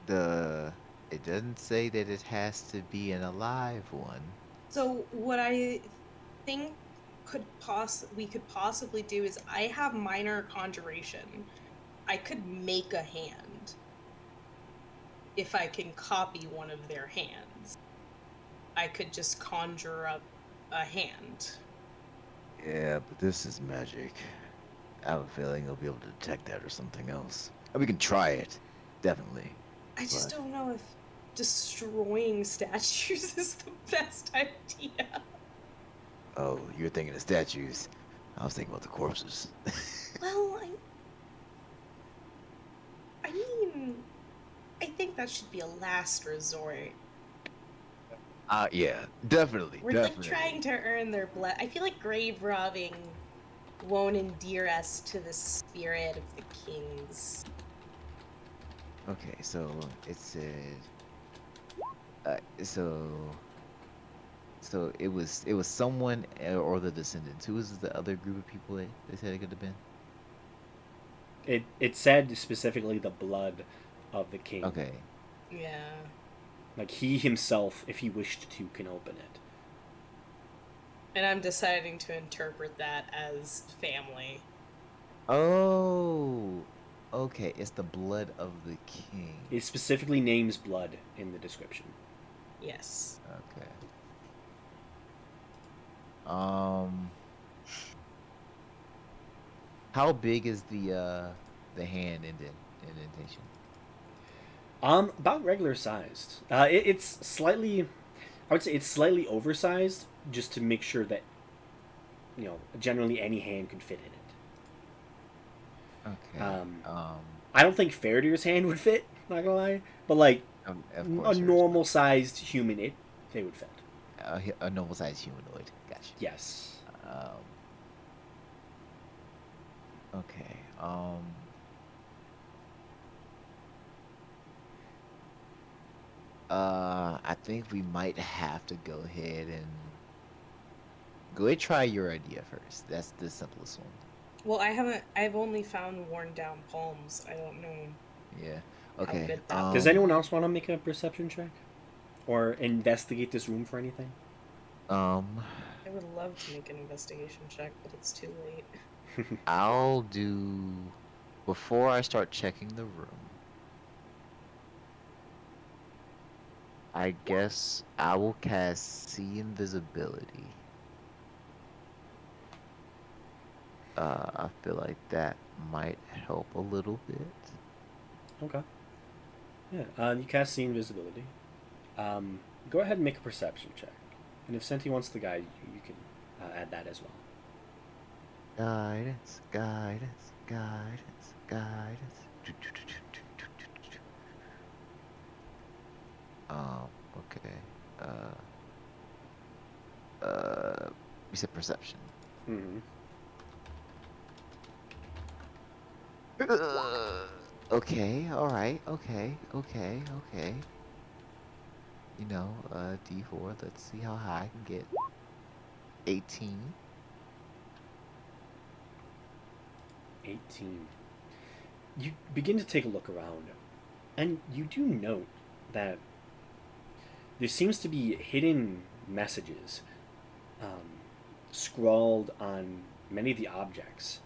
It doesn't say that it has to be an alive one. So what I think we could possibly do is I have minor conjuration. I could make a hand if I can copy one of their hands. I could just conjure up a hand. Yeah, but this is magic. I have a feeling you'll be able to detect that or something else. And we can try it, definitely. I just But- don't know if destroying statues is the best idea. Oh, you're thinking of statues. I was thinking about the corpses. Well, I mean, I think that should be a last resort. Yeah, definitely. We're definitely. like trying to earn their blood. I feel like grave robbing won't endear us to the spirit of the kings. Okay, so it said. So it was someone or the descendants. Who was the other group of people they said it could have been? It said specifically the blood of the king. Okay. Yeah. Like he himself, if he wished to, can open it. And I'm deciding to interpret that as family. Oh. Okay, it's the blood of the king. It specifically names blood in the description. Yes. Okay. How big is the hand indentation? About regular sized. It's slightly, I would say it's slightly oversized, just to make sure that, generally any hand could fit in it. Okay. I don't think Faradir's hand would fit. Not gonna lie, but like Of a course, normal sized human, they would fit. a normal sized humanoid. Gotcha. Yes. Okay. I think we might have to go ahead and try your idea first. That's the simplest one. Well, I've only found worn down palms. I don't know. Yeah. How Okay. good that Does anyone else want to make a perception check, or investigate this room for anything? I would love to make an investigation check, but it's too late. I'll do before I start checking the room. I guess I will cast See Invisibility. I feel like that might help a little bit. Okay. Yeah. You cast See Invisibility. Go ahead and make a perception check, and if Senti wants to guide you, you can add that as well. Guidance, guidance, guidance, guidance. Okay. You said perception. Mm-hmm. Okay, alright, okay. D4, let's see how high I can get. 18. 18. You begin to take a look around, and you do note that there seems to be hidden messages scrawled on many of the objects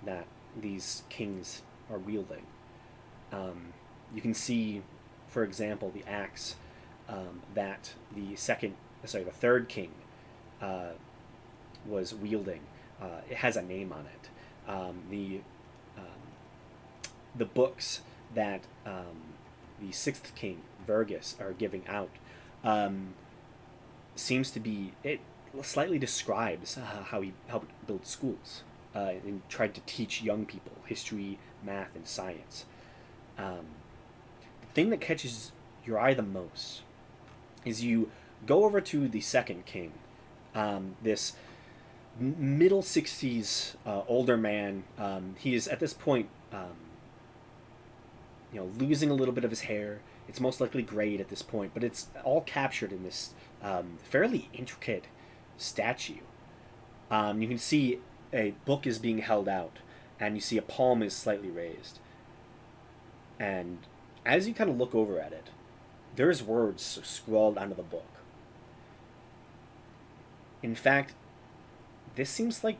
that these kings are wielding. You can see, for example, the axe that the third king was wielding. It has a name on it. the books that the Sixth King Vergus are giving out um, seems to be it slightly describes how he helped build schools and tried to teach young people history, math, and science. The thing that catches your eye the most is you go over to the Second King, this middle 60s older man. He is at this point, losing a little bit of his hair. It's most likely grayed at this point, but it's all captured in this fairly intricate statue. You can see a book is being held out, and you see a palm is slightly raised. And as you kind of look over at it, there's words scrawled onto the book. In fact, this seems like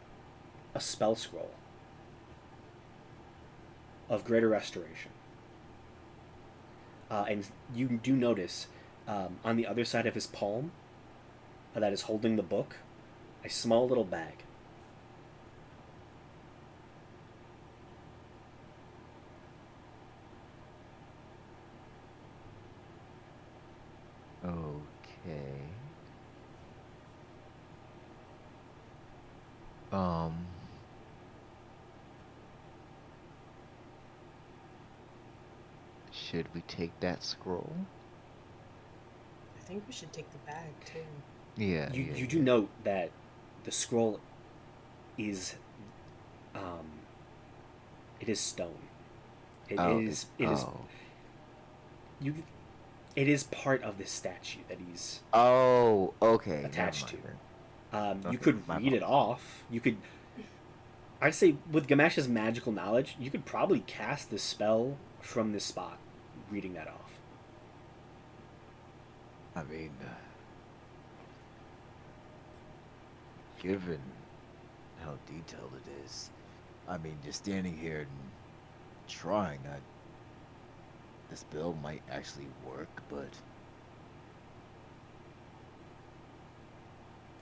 a spell scroll of greater restoration. And you do notice on the other side of his palm that is holding the book, a small little bag. Okay. Should we take that scroll? I think we should take the bag too. Yeah. You do note that the scroll is it is stone. It is it is part of this statue that he's okay. attached to. Okay, You could read it off. You could. I'd say with Gamesh's magical knowledge, you could probably cast the spell from this spot, reading that off. I mean, given how detailed it is, I mean, just standing here and trying, the spell might actually work, but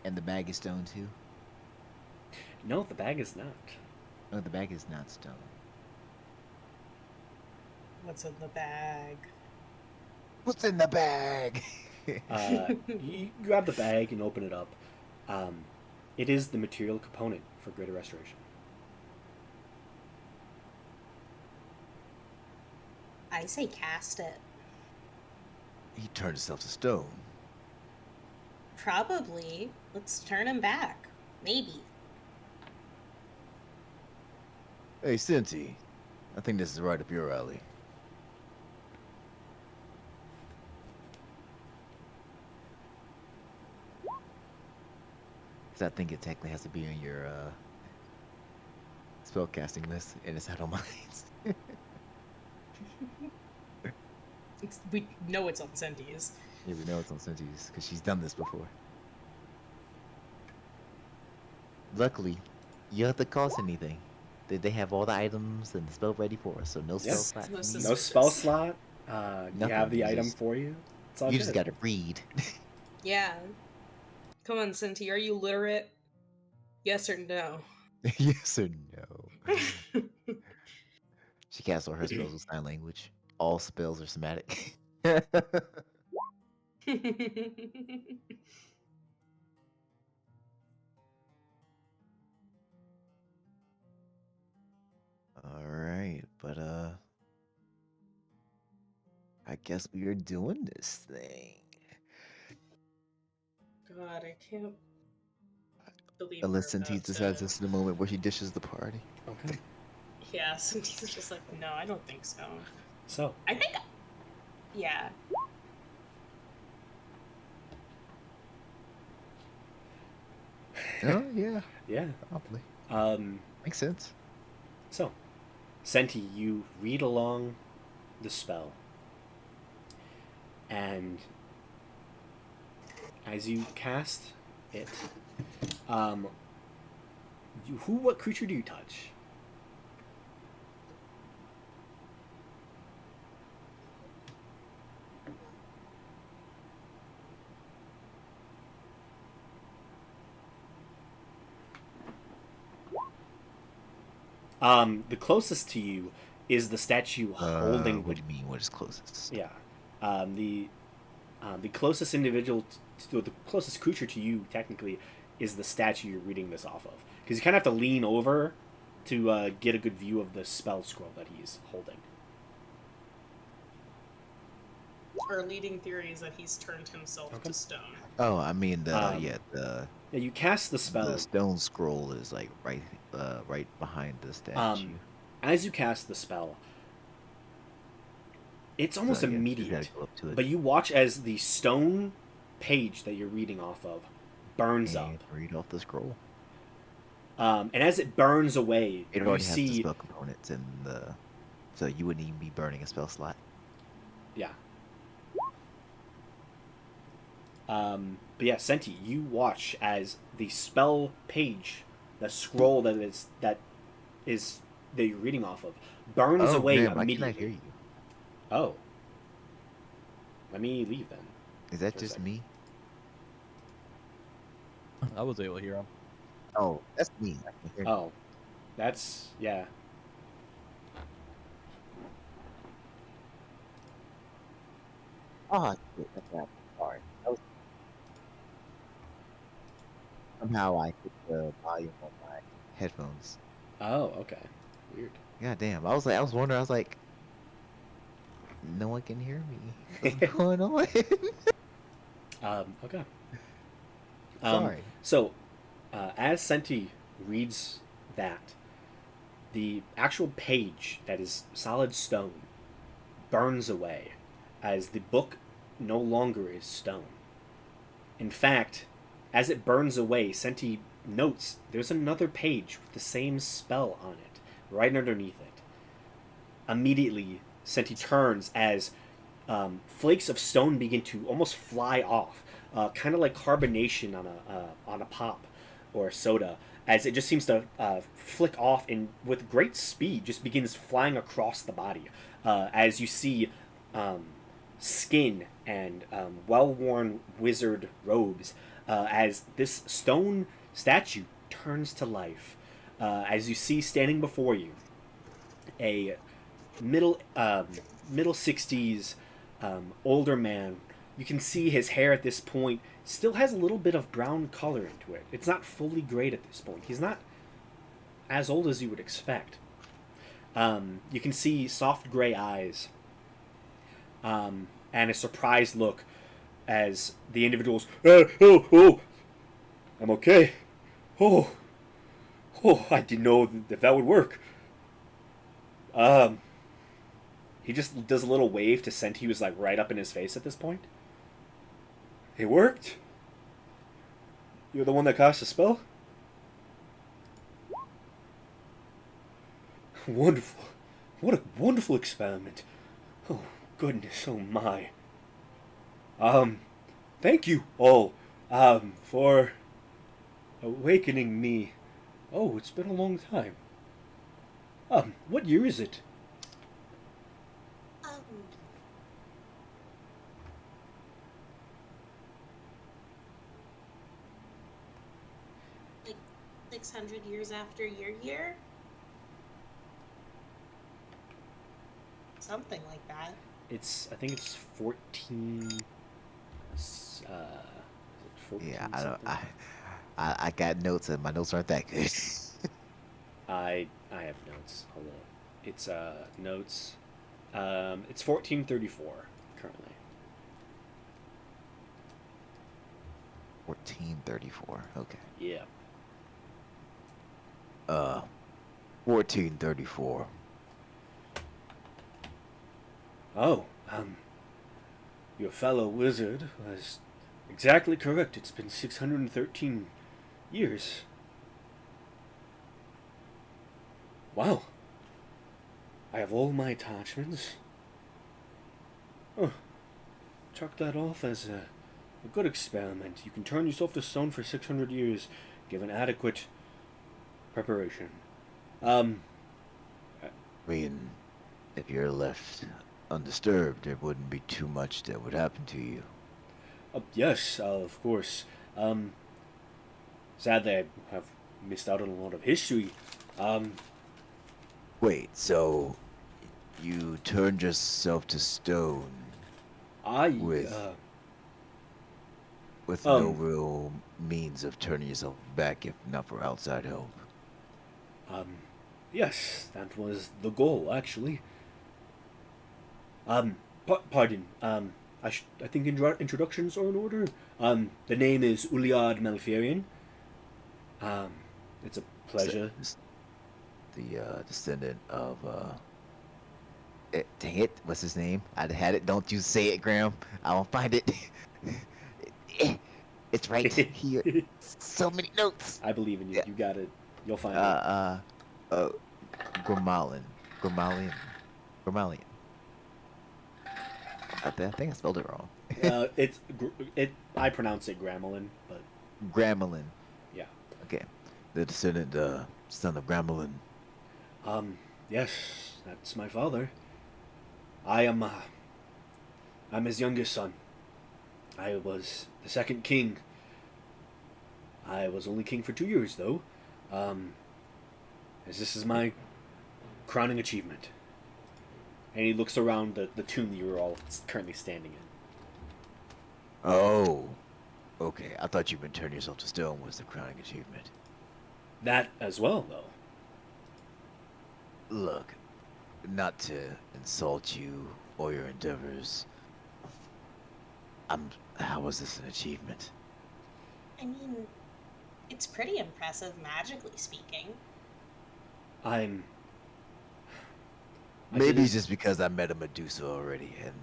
And the bag is stone too? No, the bag is not. Oh, the bag is not stone. What's in the bag? what's in the bag? You grab the bag and open it up. It is the material component for greater restoration. I say cast it. He turned himself to stone. Probably. Let's turn him back. Maybe. Hey, Cinti, I think this is right up your alley. Because I think it technically has to be on your spellcasting list, and it's not on mine. We know it's on Centi's. Yeah, we know it's on Cinti's, because she's done this before. Luckily, you don't have to cost anything. They have all the items and the spell ready for us, so no spell Yes. slot. No needed. No spell slot. You Nothing, have the you item just- for you. It's all You good. just gotta read. Yeah. Come on, Cinti. Are you literate? Yes or no? Yes or no? She casts all her spells with sign language. All spells are somatic. All right, but I guess we are doing this thing. God, I can't believe Unless we're Cinti about decides to... this is the moment where she dishes the party. Okay. Yeah, Cinti's just like, no, I don't think so. So, I think... Yeah. Oh yeah, yeah. probably Um, makes sense. so, Senti, you read along the spell, and as you cast it, what creature do you touch? The closest to you is the statue holding. What do you mean? What is closest? Yeah. The closest individual, the closest creature to you, technically, is the statue you're reading this off of. Because you kind of have to lean over to get a good view of the spell scroll that he's holding. Our leading theory is that he's turned himself Okay. to stone. Oh, I mean the Um, the Yeah, you cast the spell. the stone scroll is like right behind the statue. As you cast the spell, it's almost So, yeah, you immediate. gotta go up to it But you watch as the stone page that you're reading off of burns and up. read off the scroll. And as it burns away, It you already has the see. spell components in the, so you wouldn't even be burning a spell slot. Yeah. But yeah, Senti, you watch as the spell page, the scroll that you're reading off of, burns Oh away man, I immediately. cannot hear you. Oh. Let me leave then. Is that For a just second. me? I was able to hear him. Oh, that's me. I can hear you. Oh. That's yeah. Oh, shit, that's right. Sorry. That was... Somehow I hit the volume on my headphones. Oh, okay. Weird. God damn. I was wondering, I was like, no one can hear me. What's going on? Okay. Sorry. So, as Senti reads that, the actual page that is solid stone burns away as the book no longer is stone. In fact, as it burns away, Senti notes there's another page with the same spell on it, right underneath it. Immediately, Senti turns as flakes of stone begin to almost fly off, kind of like carbonation on a pop or a soda, as it just seems to flick off and with great speed just begins flying across the body. As you see skin and well-worn wizard robes, as this stone statue turns to life. As you see standing before you, a middle 60s older man. You can see his hair at this point still has a little bit of brown color into it. It's not fully grayed at this point. He's not as old as you would expect. You can see soft gray eyes and a surprised look as the individual's, I'm okay. Oh, I didn't know that would work. He just does a little wave to Senti, he was like right up in his face at this point. It worked? You're the one that cast the spell? Wonderful. What a wonderful experiment. Oh, goodness, oh my. Thank you all, for awakening me. Oh, it's been a long time. What year is it? Um, like 600 years after your year? Something like that. I think it's 14. Is it 14 Yeah, I don't. something? I got notes and my notes aren't that good. I have notes. Hold on. It's notes. It's 1434 currently. 1434. Okay. Yeah. 1434. Oh, your fellow wizard was exactly correct. It's been 613 years. Wow. I have all my attachments. Oh, chalk that off as a good experiment. You can turn yourself to stone for 600 years, given adequate preparation. I mean, if you're left undisturbed, there wouldn't be too much that would happen to you. Yes, of course. Sadly, I have missed out on a lot of history. Wait, so you turned yourself to stone I, with uh, no um, real means of turning yourself back if not for outside help. um, yes, that was the goal, actually. Pardon. I think introductions are in order. The name is Uliad Malfurion. Um, it's a S- pleasure. The descendant of dang it, what's his name? I had it. Don't you say it, Graham. I won't find it. It's right here. So many notes. I believe in you. Yeah. You got it. You'll find it. Uh, Gramalin. Gramalian. Gramalian. I think I spelled it wrong. I pronounce it Gramelin, but Gramelin. yeah. Okay. The descendant, son of Gramelin. Yes, that's my father. I am. I'm his youngest son. I was the second king. I was only king for 2 years, though. As this is my crowning achievement. And he looks around the tomb that you're all currently standing in. Oh. Okay. I thought you meant turn yourself to stone was the crowning achievement. That as well, though. Look, not to insult you or your endeavors. How was this an achievement? I mean, it's pretty impressive, magically speaking. I'm. I Maybe didn't- it's just because I met a Medusa already and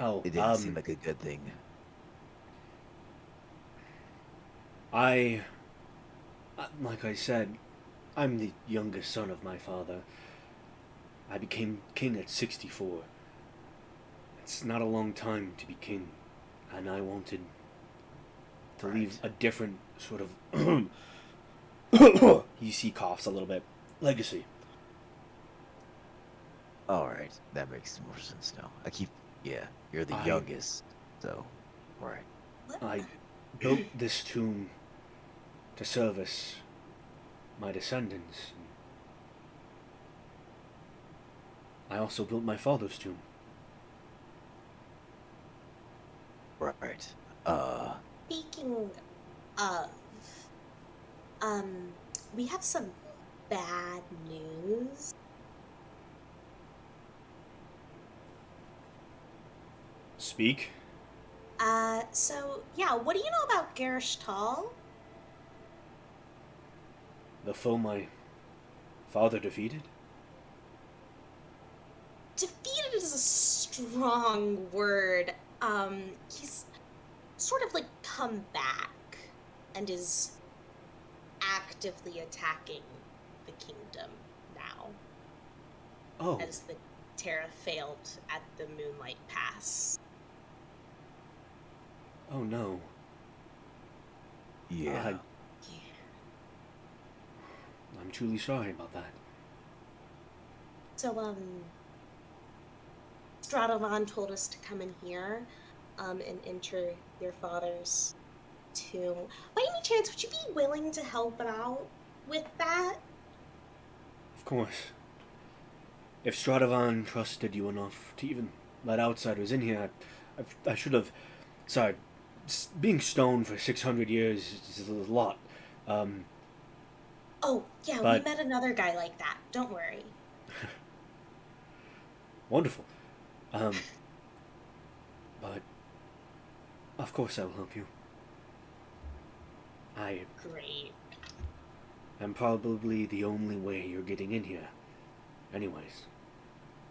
Oh, it didn't seem like a good thing. Like I said, I'm the youngest son of my father. I became king at 64. It's not a long time to be king, and I wanted to leave a different sort of. You see, coughs a little bit. Legacy. Alright, that makes more sense now. Yeah, you're the youngest, so, right. I built this tomb to service my descendants. I also built my father's tomb. Right. Speaking of, we have some bad news. Speak. So, yeah, what do you know about Garish Tal? The foe my father defeated? Defeated is a strong word. He's sort of like come back and is actively attacking the kingdom now. Oh. As the Terra failed at the Moonlight Pass. Oh no. Yeah. I'm truly sorry about that. So, Stradavan told us to come in here, and enter your father's tomb. By any chance, would you be willing to help out with that? Of course. If Stradavan trusted you enough to even let outsiders in here, I should have. Sorry, being stoned for 600 years is a lot. Oh, yeah, but- we met another guy like that. Don't worry. Wonderful. But of course I will help you. I Great. am probably the only way you're getting in here. Anyways.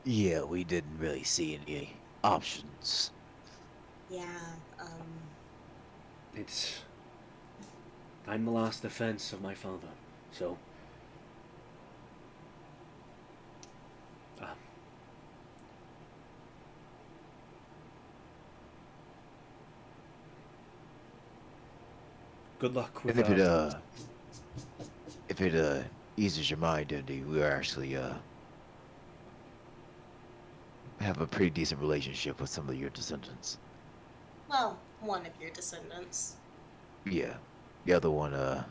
Yeah, we didn't really see any options. Yeah, I'm the last defense of my father, so... good luck with And if it eases your mind, Dundee, we are actually have a pretty decent relationship with some of your descendants. well, one of your descendants. Yeah. The other one,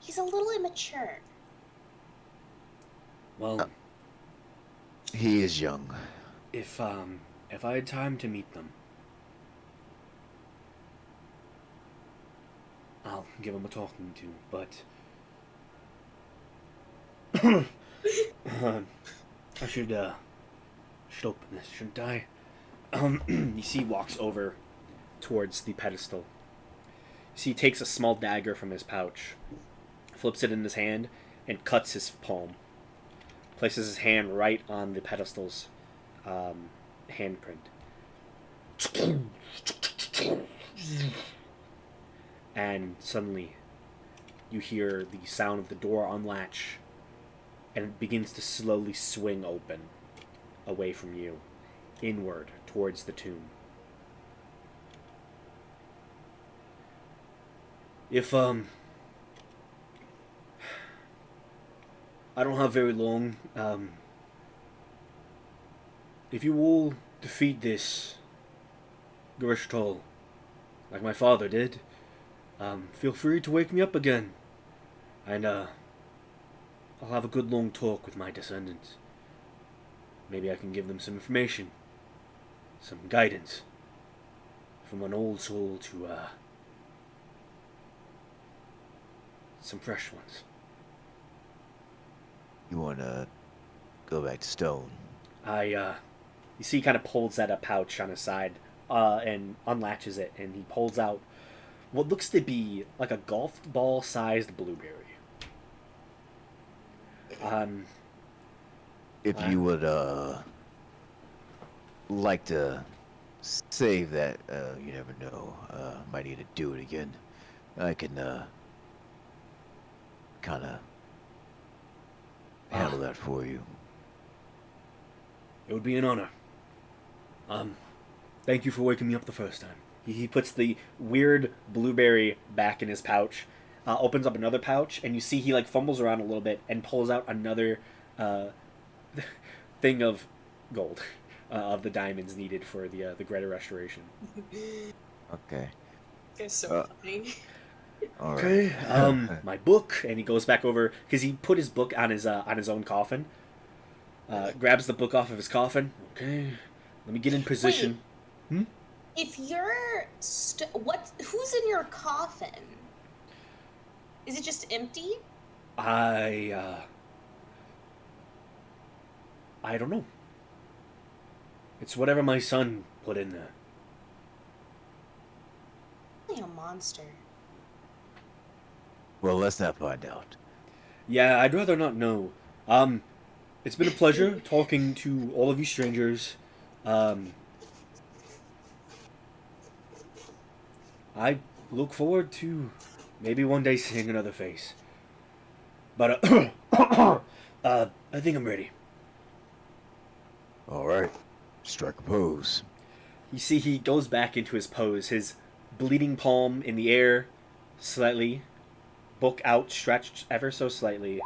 He's a little immature. Well, He is young. if I had time to meet them, I'll give him a talking to. But I should open this, shouldn't I? You see, he walks over towards the pedestal. You see, he takes a small dagger from his pouch, flips it in his hand, and cuts his palm. Places his hand right on the pedestal's handprint. And suddenly, you hear the sound of the door unlatch, and it begins to slowly swing open away from you, inward towards the tomb. If I don't have very long. If you all defeat this Gerishtal, like my father did, feel free to wake me up again, and I'll have a good long talk with my descendants. Maybe I can give them some information, some guidance, from an old soul to some fresh ones. You wanna go back to Stone? You see, he kind of pulls out a pouch on his side, and unlatches it, and he pulls out what looks to be like a golf ball-sized blueberry. If you would like to save that, you never know. Might need to do it again. I can kind of handle that for you. It would be an honor. Thank you for waking me up the first time. He puts the weird blueberry back in his pouch, opens up another pouch, and you see he like fumbles around a little bit and pulls out another thing of gold, of the diamonds needed for the Greta restoration. Okay. It's so funny. All right. Okay. My book, and he goes back over because he put his book on his own coffin. Grabs the book off of his coffin. Okay. Let me get in position. If you're who's in your coffin? Is it just empty? I don't know. It's whatever my son put in there. Probably a monster. Well, let's not find out. Yeah, I'd rather not know. It's been a pleasure talking to all of you strangers. I look forward to maybe one day seeing another face. But I think I'm ready. All right. Strike a pose. You see, he goes back into his pose, his bleeding palm in the air, slightly, book outstretched ever so slightly,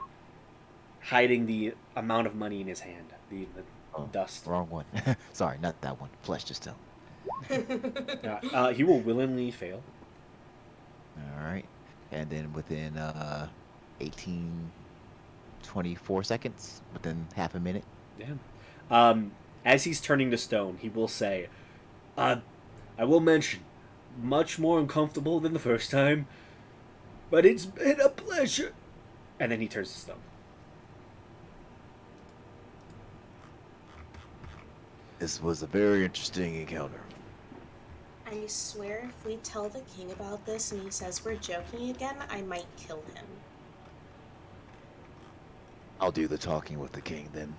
hiding the amount of money in his hand, the dust. Wrong one. Sorry, not that one. Flesh just tell. He will willingly fail. All right. And then within 24 seconds, within half a minute. Yeah. As he's turning to stone, he will say, I will mention, much more uncomfortable than the first time, but it's been a pleasure. And then he turns to stone. This was a very interesting encounter. I swear if we tell the king about this and he says we're joking again, I might kill him. I'll do the talking with the king then.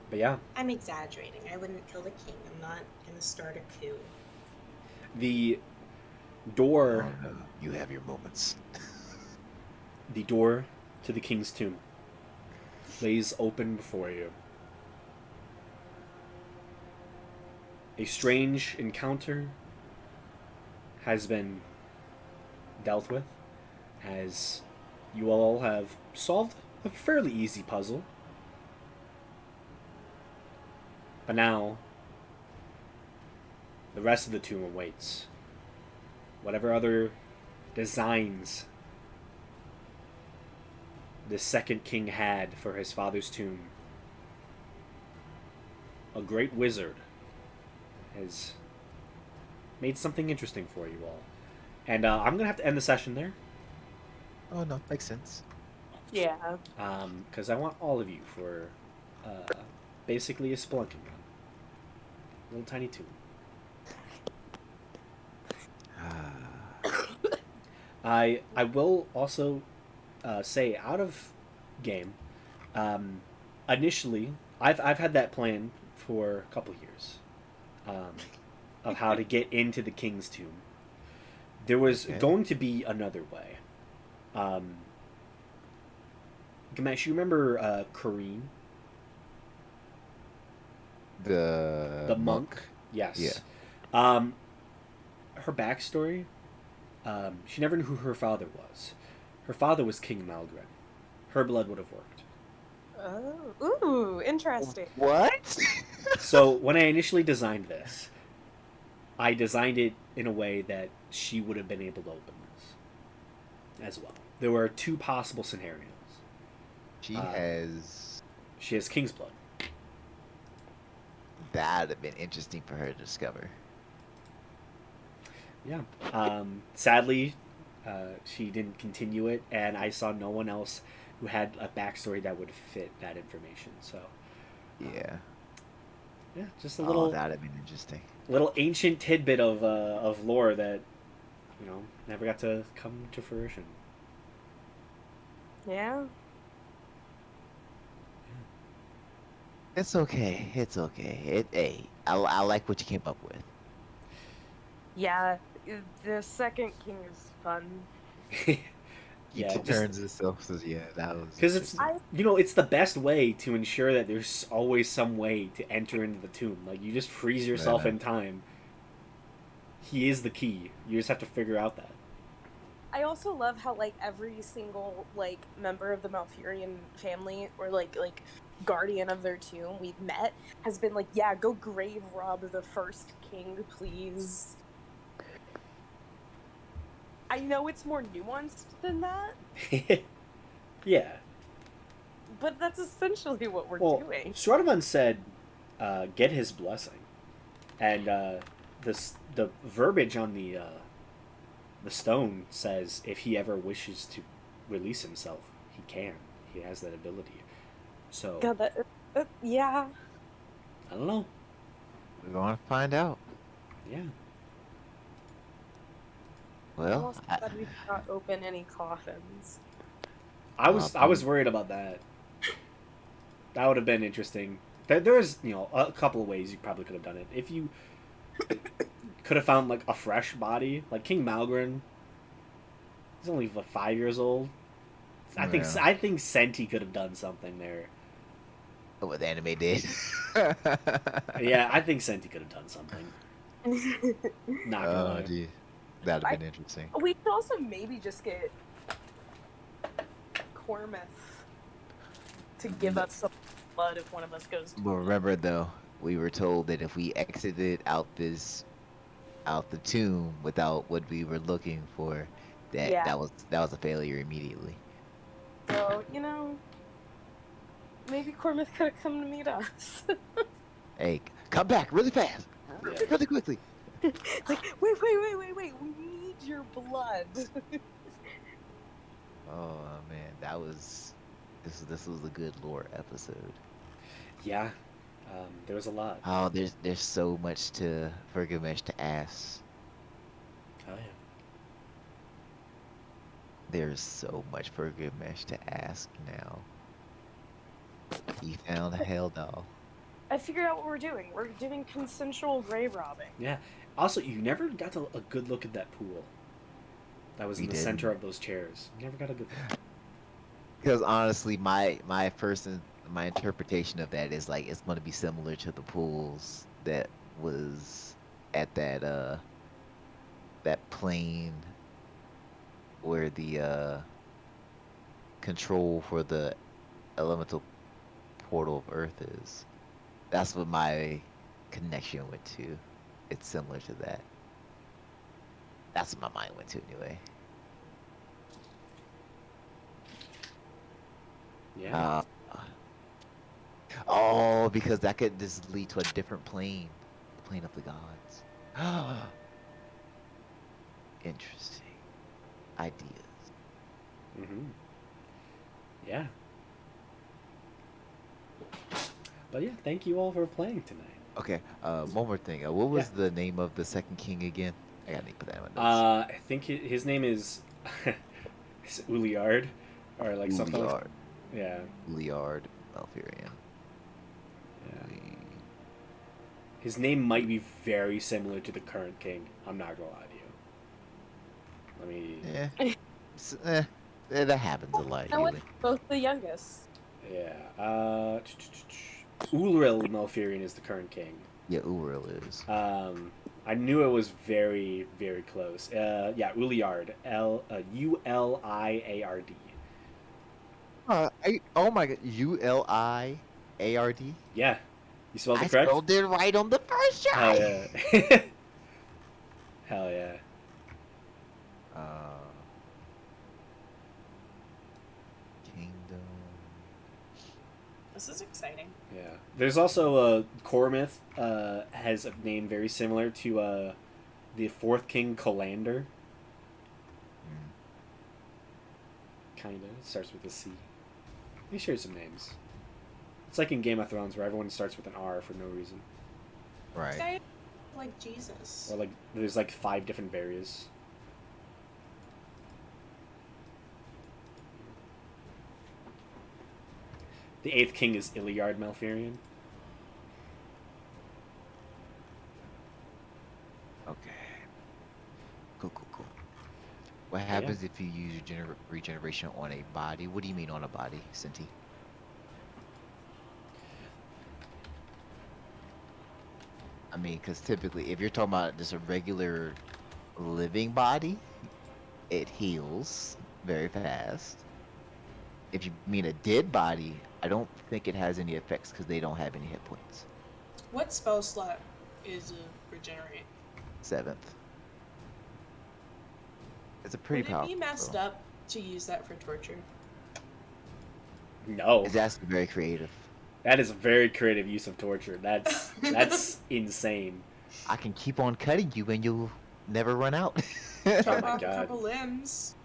But yeah. I'm exaggerating. I wouldn't kill the king. I'm not gonna start a coup. The door... Oh, no. You have your moments. The door to the king's tomb lays open before you. A strange encounter has been dealt with, as you all have solved a fairly easy puzzle. But now, the rest of the tomb awaits. Whatever other designs the second king had for his father's tomb, a great wizard has made something interesting for you all. And I'm gonna have to end the session there, Oh no, makes sense. Yeah. because I want all of you for basically a spelunking run, little tiny tomb. I will also say out of game. Initially, I've had that plan for a couple years, of how to get into the king's tomb. There was Okay. going to be another way. Gamesh, you remember Kareen, The monk? Yes. Yeah. Her backstory. She never knew who her father was. Her father was King Malgren. Her blood would have worked. Oh, ooh, interesting. What? So when I initially designed this, I designed it in a way that she would have been able to open this as well. There were two possible scenarios. She has. She has King's blood. That'd have been interesting for her to discover. Yeah. Sadly, she didn't continue it, and I saw no one else who had a backstory that would fit that information. So, Yeah. yeah, just a Oh, little that'd have been interesting. little ancient tidbit of lore that never got to come to fruition. Yeah. It's okay. It's okay. Hey, I like what you came up with. Yeah. The second king is fun. Yeah, It turns itself. So yeah, that was. because it's it's the best way to ensure that there's always some way to enter into the tomb. Like you just freeze yourself Yeah. in time. He is the key. You just have to figure out that. I also love how like every single like member of the Malfurion family or like guardian of their tomb we've met has been like, yeah, go grave rob the first king, please. I know it's more nuanced than that, Yeah. but that's essentially what we're Well, doing. Shradovan said, "Get his blessing," and the verbiage on the stone says if he ever wishes to release himself, he can. He has that ability. So God, yeah. I don't know. We're going to find out. Yeah. I'm Well, also glad we did not open any coffins. I was worried about that. That would have been interesting. There's a couple of ways you probably could have done it. If you could have found like a fresh body, like King Malgren. He's only 5 years old. I think Senti could have done something there. what the anime did. Yeah, I think Senti could have done something. Not gonna lie. Gee. That'd have been interesting. We could also maybe just get Cormith to give us some blood if one of us goes to But remember, though, we were told that if we exited out the tomb without what we were looking for, that was a failure immediately. So, maybe Cormith could have come to meet us. Hey, come back really fast, Yeah. really quickly. Like, wait, we need your blood. Oh man, this was a good lore episode. Yeah. There was a lot. Oh, there's so much for Gamesh to ask. Oh yeah. There's so much for Gamesh to ask now. He found a hell doll. I figured out what we're doing. We're doing consensual grave robbing. Yeah. Also, you never got a good look at that pool. That was in the center of those chairs. You never got a good look. Because honestly, my interpretation of that is like it's going to be similar to the pools that was at that plane where the control for the elemental portal of Earth is. That's what my connection went to. It's similar to that. That's what my mind went to anyway. Yeah. Oh, because that could just lead to a different plane, the plane of the gods. Interesting ideas. Mm-hmm. Yeah. But yeah, thank you all for playing tonight. Okay, one more thing. What was the name of the second king again? I gotta put that in my notes. I think his name is is Uliard, or like something. Uliard. Yeah. Uliard Malfurion. Yeah. His name might be very similar to the current king. I'm not gonna lie to you. Let me. That happens a lot. No, Really. it's both the youngest. Yeah. Ulril Malfurion is the current king. Yeah, Uril is. I knew it was very, very close. Yeah, Uliard. Uliard. Oh my god, Uliard. Yeah. You spelled I it correct? spelled it right on the first Hell try. yeah. Hell yeah. Kingdom. This is exciting. Yeah. There's also Cormith has a name very similar to the fourth king Colander. Kinda. Starts with a C. Let me share some names. It's like in Game of Thrones where everyone starts with an R for no reason. This Right. guy is like Jesus. Or like there's like 5 different variants. The 8th king is Iliard Malfurion. Okay. Cool. What happens if you use regeneration on a body? What do you mean on a body, Cinti? I mean, because typically, if you're talking about just a regular living body, it heals very fast. If you mean a dead body, I don't think it has any effects because they don't have any hit points. What spell slot is regenerate? 7th. It's a pretty Would it powerful. be messed up to use that for torture? No. It's actually very creative. That is a very creative use of torture. That's insane. I can keep on cutting you and you'll never run out. Chop my off God. a couple limbs,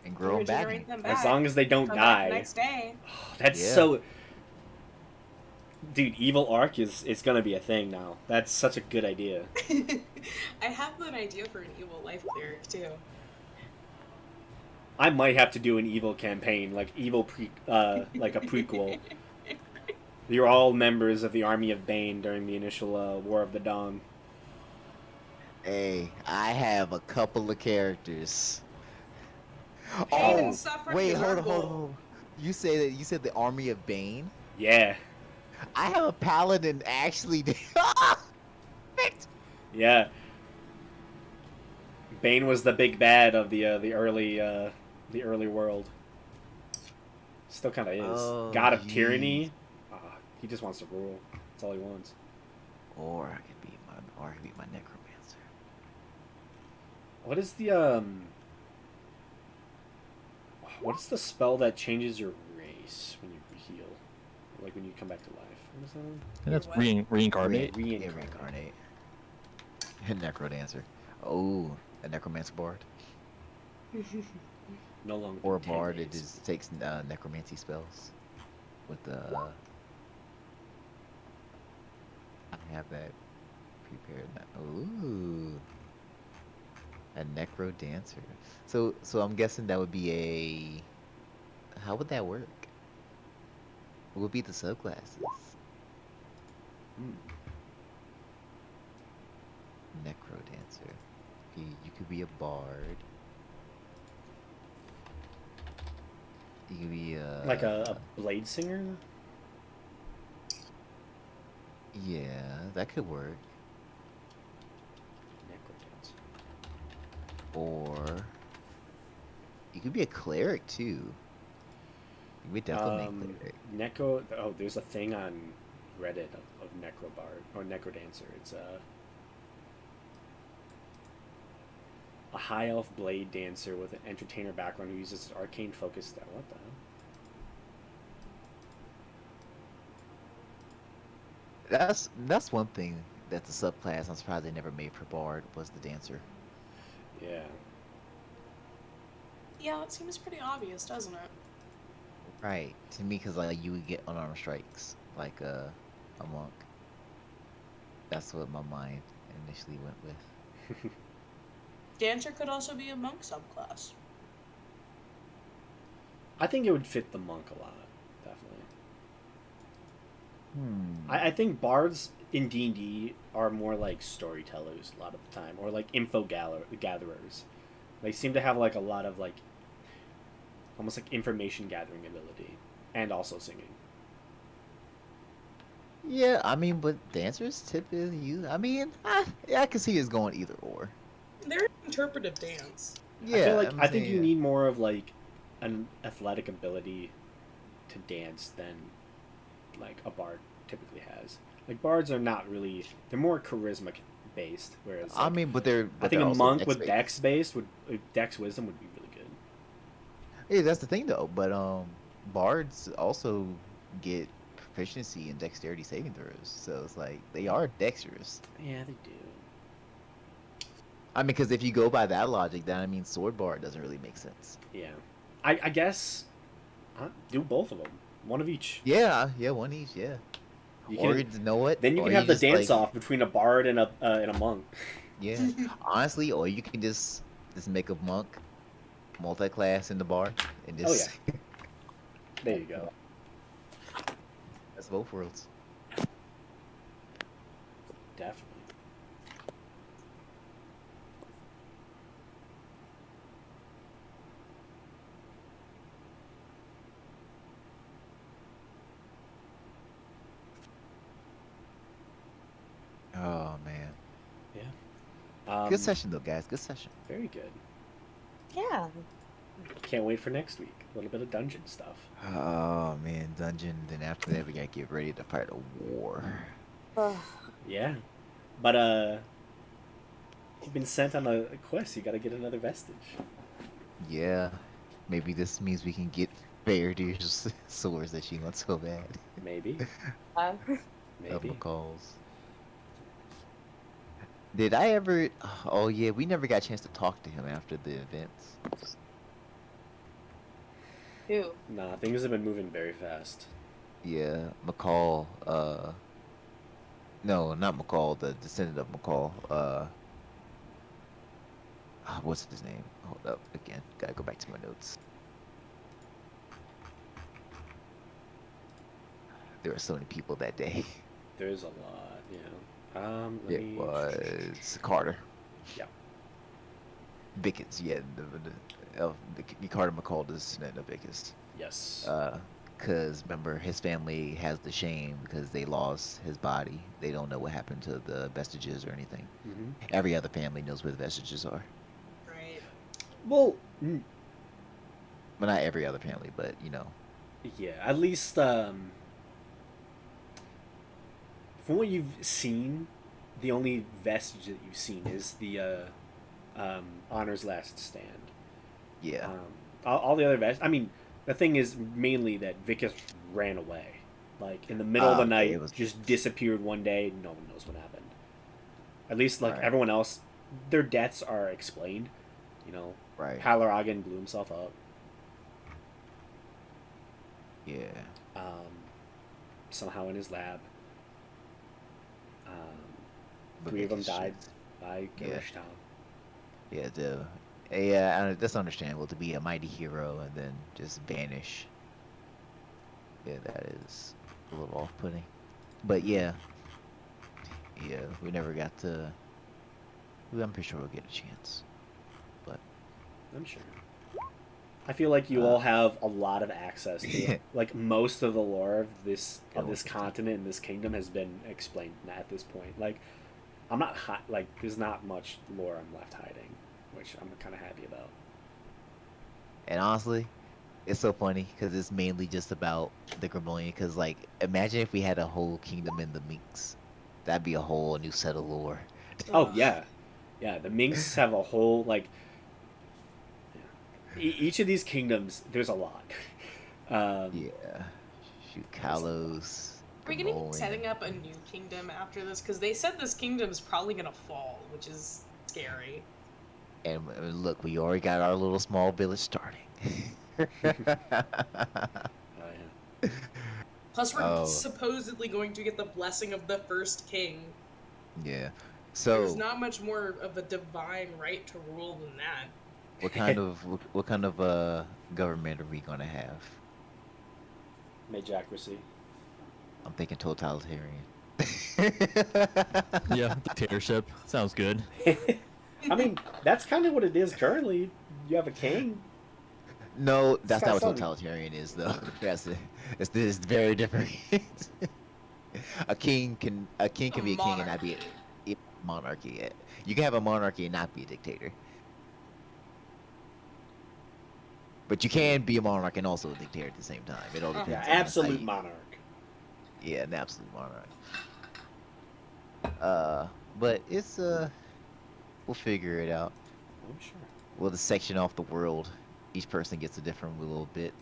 And grow them back. regenerate them back. As long as they don't come back die. the next day. Oh, that's Yeah. so. Dude, evil arc is gonna be a thing now. That's such a good idea. I have an idea for an evil life cleric too. I might have to do an evil campaign, like like a prequel. You're all members of the army of Bane during the initial War of the Dawn. Hey, I have a couple of characters. Pain and Oh, suffering wait, is our hold goal. on. You said the army of Bane? Yeah, I have a paladin actually. Perfect. yeah. Bane was the big bad of the early world. Still kind of is. Oh, God of geez. tyranny. He just wants to rule. That's all he wants. Or I could be my necromancer. What is the What is the spell that changes your race when you heal? Like when you come back to life? What is that one? And that's What? reincarnate. Reincarnate. Necrodancer. Oh, a necromancer bard. No longer. Or a 10 bard that days. just takes necromancy spells. With the I have that prepared now. Ooh. A necro dancer. So I'm guessing that would be a how would that work? What would be the subclasses? Necro dancer. You could be a bard. You could be Like a blade singer? Yeah, that could work. Necrodance. Or you could be a cleric too. You would definitely make cleric. Oh, there's a thing on Reddit of Necrobard or Necrodancer. It's a high elf blade dancer with an entertainer background who uses an arcane focus style. What the hell? That's one thing that the subclass I'm surprised they never made for Bard was the dancer. Yeah. Yeah, it seems pretty obvious, doesn't it? Right. To me, because like you would get unarmed strikes like a monk. That's what my mind initially went with. Dancer could also be a monk subclass. I think it would fit the monk a lot, definitely. I think bards in D&D are more like storytellers a lot of the time, or like gatherers. They seem to have like a lot of like almost like information gathering ability, and also singing. Yeah, I mean, but dancers typically use. I mean, yeah, I can see it's going either or. They're interpretive dance. I feel Yeah, like I'm I think saying, you need more of like an athletic ability to dance than like a bard typically has. Like bards are not really; they're more charisma based, whereas I like, mean, but they're. I But think they're a also monk with dex-based. dex based would dex wisdom would be really good. Yeah, that's the thing though. But bards also get proficiency in dexterity saving throws, so it's like they are dexterous. Yeah, they do. I mean, because if you go by that logic, then I mean, sword bard doesn't really make sense. Yeah, I guess do both of them, one of each. Yeah, yeah, one each, yeah. You Or can you know what? then you Or can have the just dance like, off between a bard and a monk. yeah. Honestly, or you can just make a monk multi-class in the bar and Oh just yeah, there you go. that's both worlds. Definitely. Oh man, Yeah. good session though, guys. Good session. Very good. Yeah. Can't wait for next week. A little bit of dungeon stuff. Oh man, dungeon. Then after that, we gotta get ready to fight a war. Ugh. Yeah, but you've been sent on a quest. You got to get another vestige. Yeah, maybe this means we can get Faraday's swords that she wants so bad. Maybe. Of Maybe. McCall's. Did I ever? Oh yeah, we never got a chance to talk to him after the events. Ew. Nah, things have been moving very fast. Yeah, McCall. No, not McCall. The descendant of McCall. What's his name? Hold up, again. Gotta go back to my notes. There were so many people that day. There's a lot, yeah. Let It me... was Carter. Yeah. Bickens, yeah. The Carter McCall the descendant of Bickens. Yes. Because remember, his family has the shame because they lost his body. They don't know what happened to the vestiges or anything. hmm Every other family knows where the vestiges are. Right. Well, Well, not every other family, but you know. yeah. At least, from what you've seen, the only vestige that you've seen is the Honor's Last Stand. Yeah. All the other vestiges. I mean, the thing is mainly that Vicus ran away, like in the middle of the Okay, night, it was- just disappeared one day. No one knows what happened. At least, like Right. everyone else, their deaths are explained. You know, Right. Halloragan blew himself up. Yeah. Somehow in his lab. But 3 of them Bickens died shoots. by Yeah. Garish Town. Yeah, that's understandable to be a mighty hero and then just vanish. Yeah, that is a little off-putting. But yeah, we never got to. I'm pretty sure we'll get a chance. But I'm sure. I feel like you all have a lot of access to it. Like most of the lore of this continent and this kingdom has been explained at this point. Like I'm not like there's not much lore I'm left hiding, which I'm kind of happy about. and honestly, it's so funny because it's mainly just about the Gremlin. Because like, imagine if we had a whole kingdom in the Minks. That'd be a whole new set of lore. Oh yeah, yeah. The Minks have a whole like. Yeah. Each of these kingdoms, there's a lot. Yeah. Shoot, Kalos, we gonna be Annoying. setting up a new kingdom after this? Because they said this kingdom's probably gonna fall, which is scary. And look, we already got our little small village starting. Yeah. Plus, we're Oh. supposedly going to get the blessing of the first king. Yeah. There's So, not much more of a divine right to rule than that. what kind of government are we gonna have? Majocracy. I'm thinking totalitarian. Yeah, dictatorship sounds good. I mean, that's kind of what it is currently. You have a king. No, that's not what kinda totalitarian is, though. It's very different. A king can be a king and not be a monarchy. You can have a monarchy and not be a dictator. But you can be a monarch and also a dictator at the same time. It all depends. Yeah, on how absolute you- monarch. Yeah, an absolute monarch. But it's we'll figure it out. I'm sure. We'll just section off the world. Each person gets a different little bit.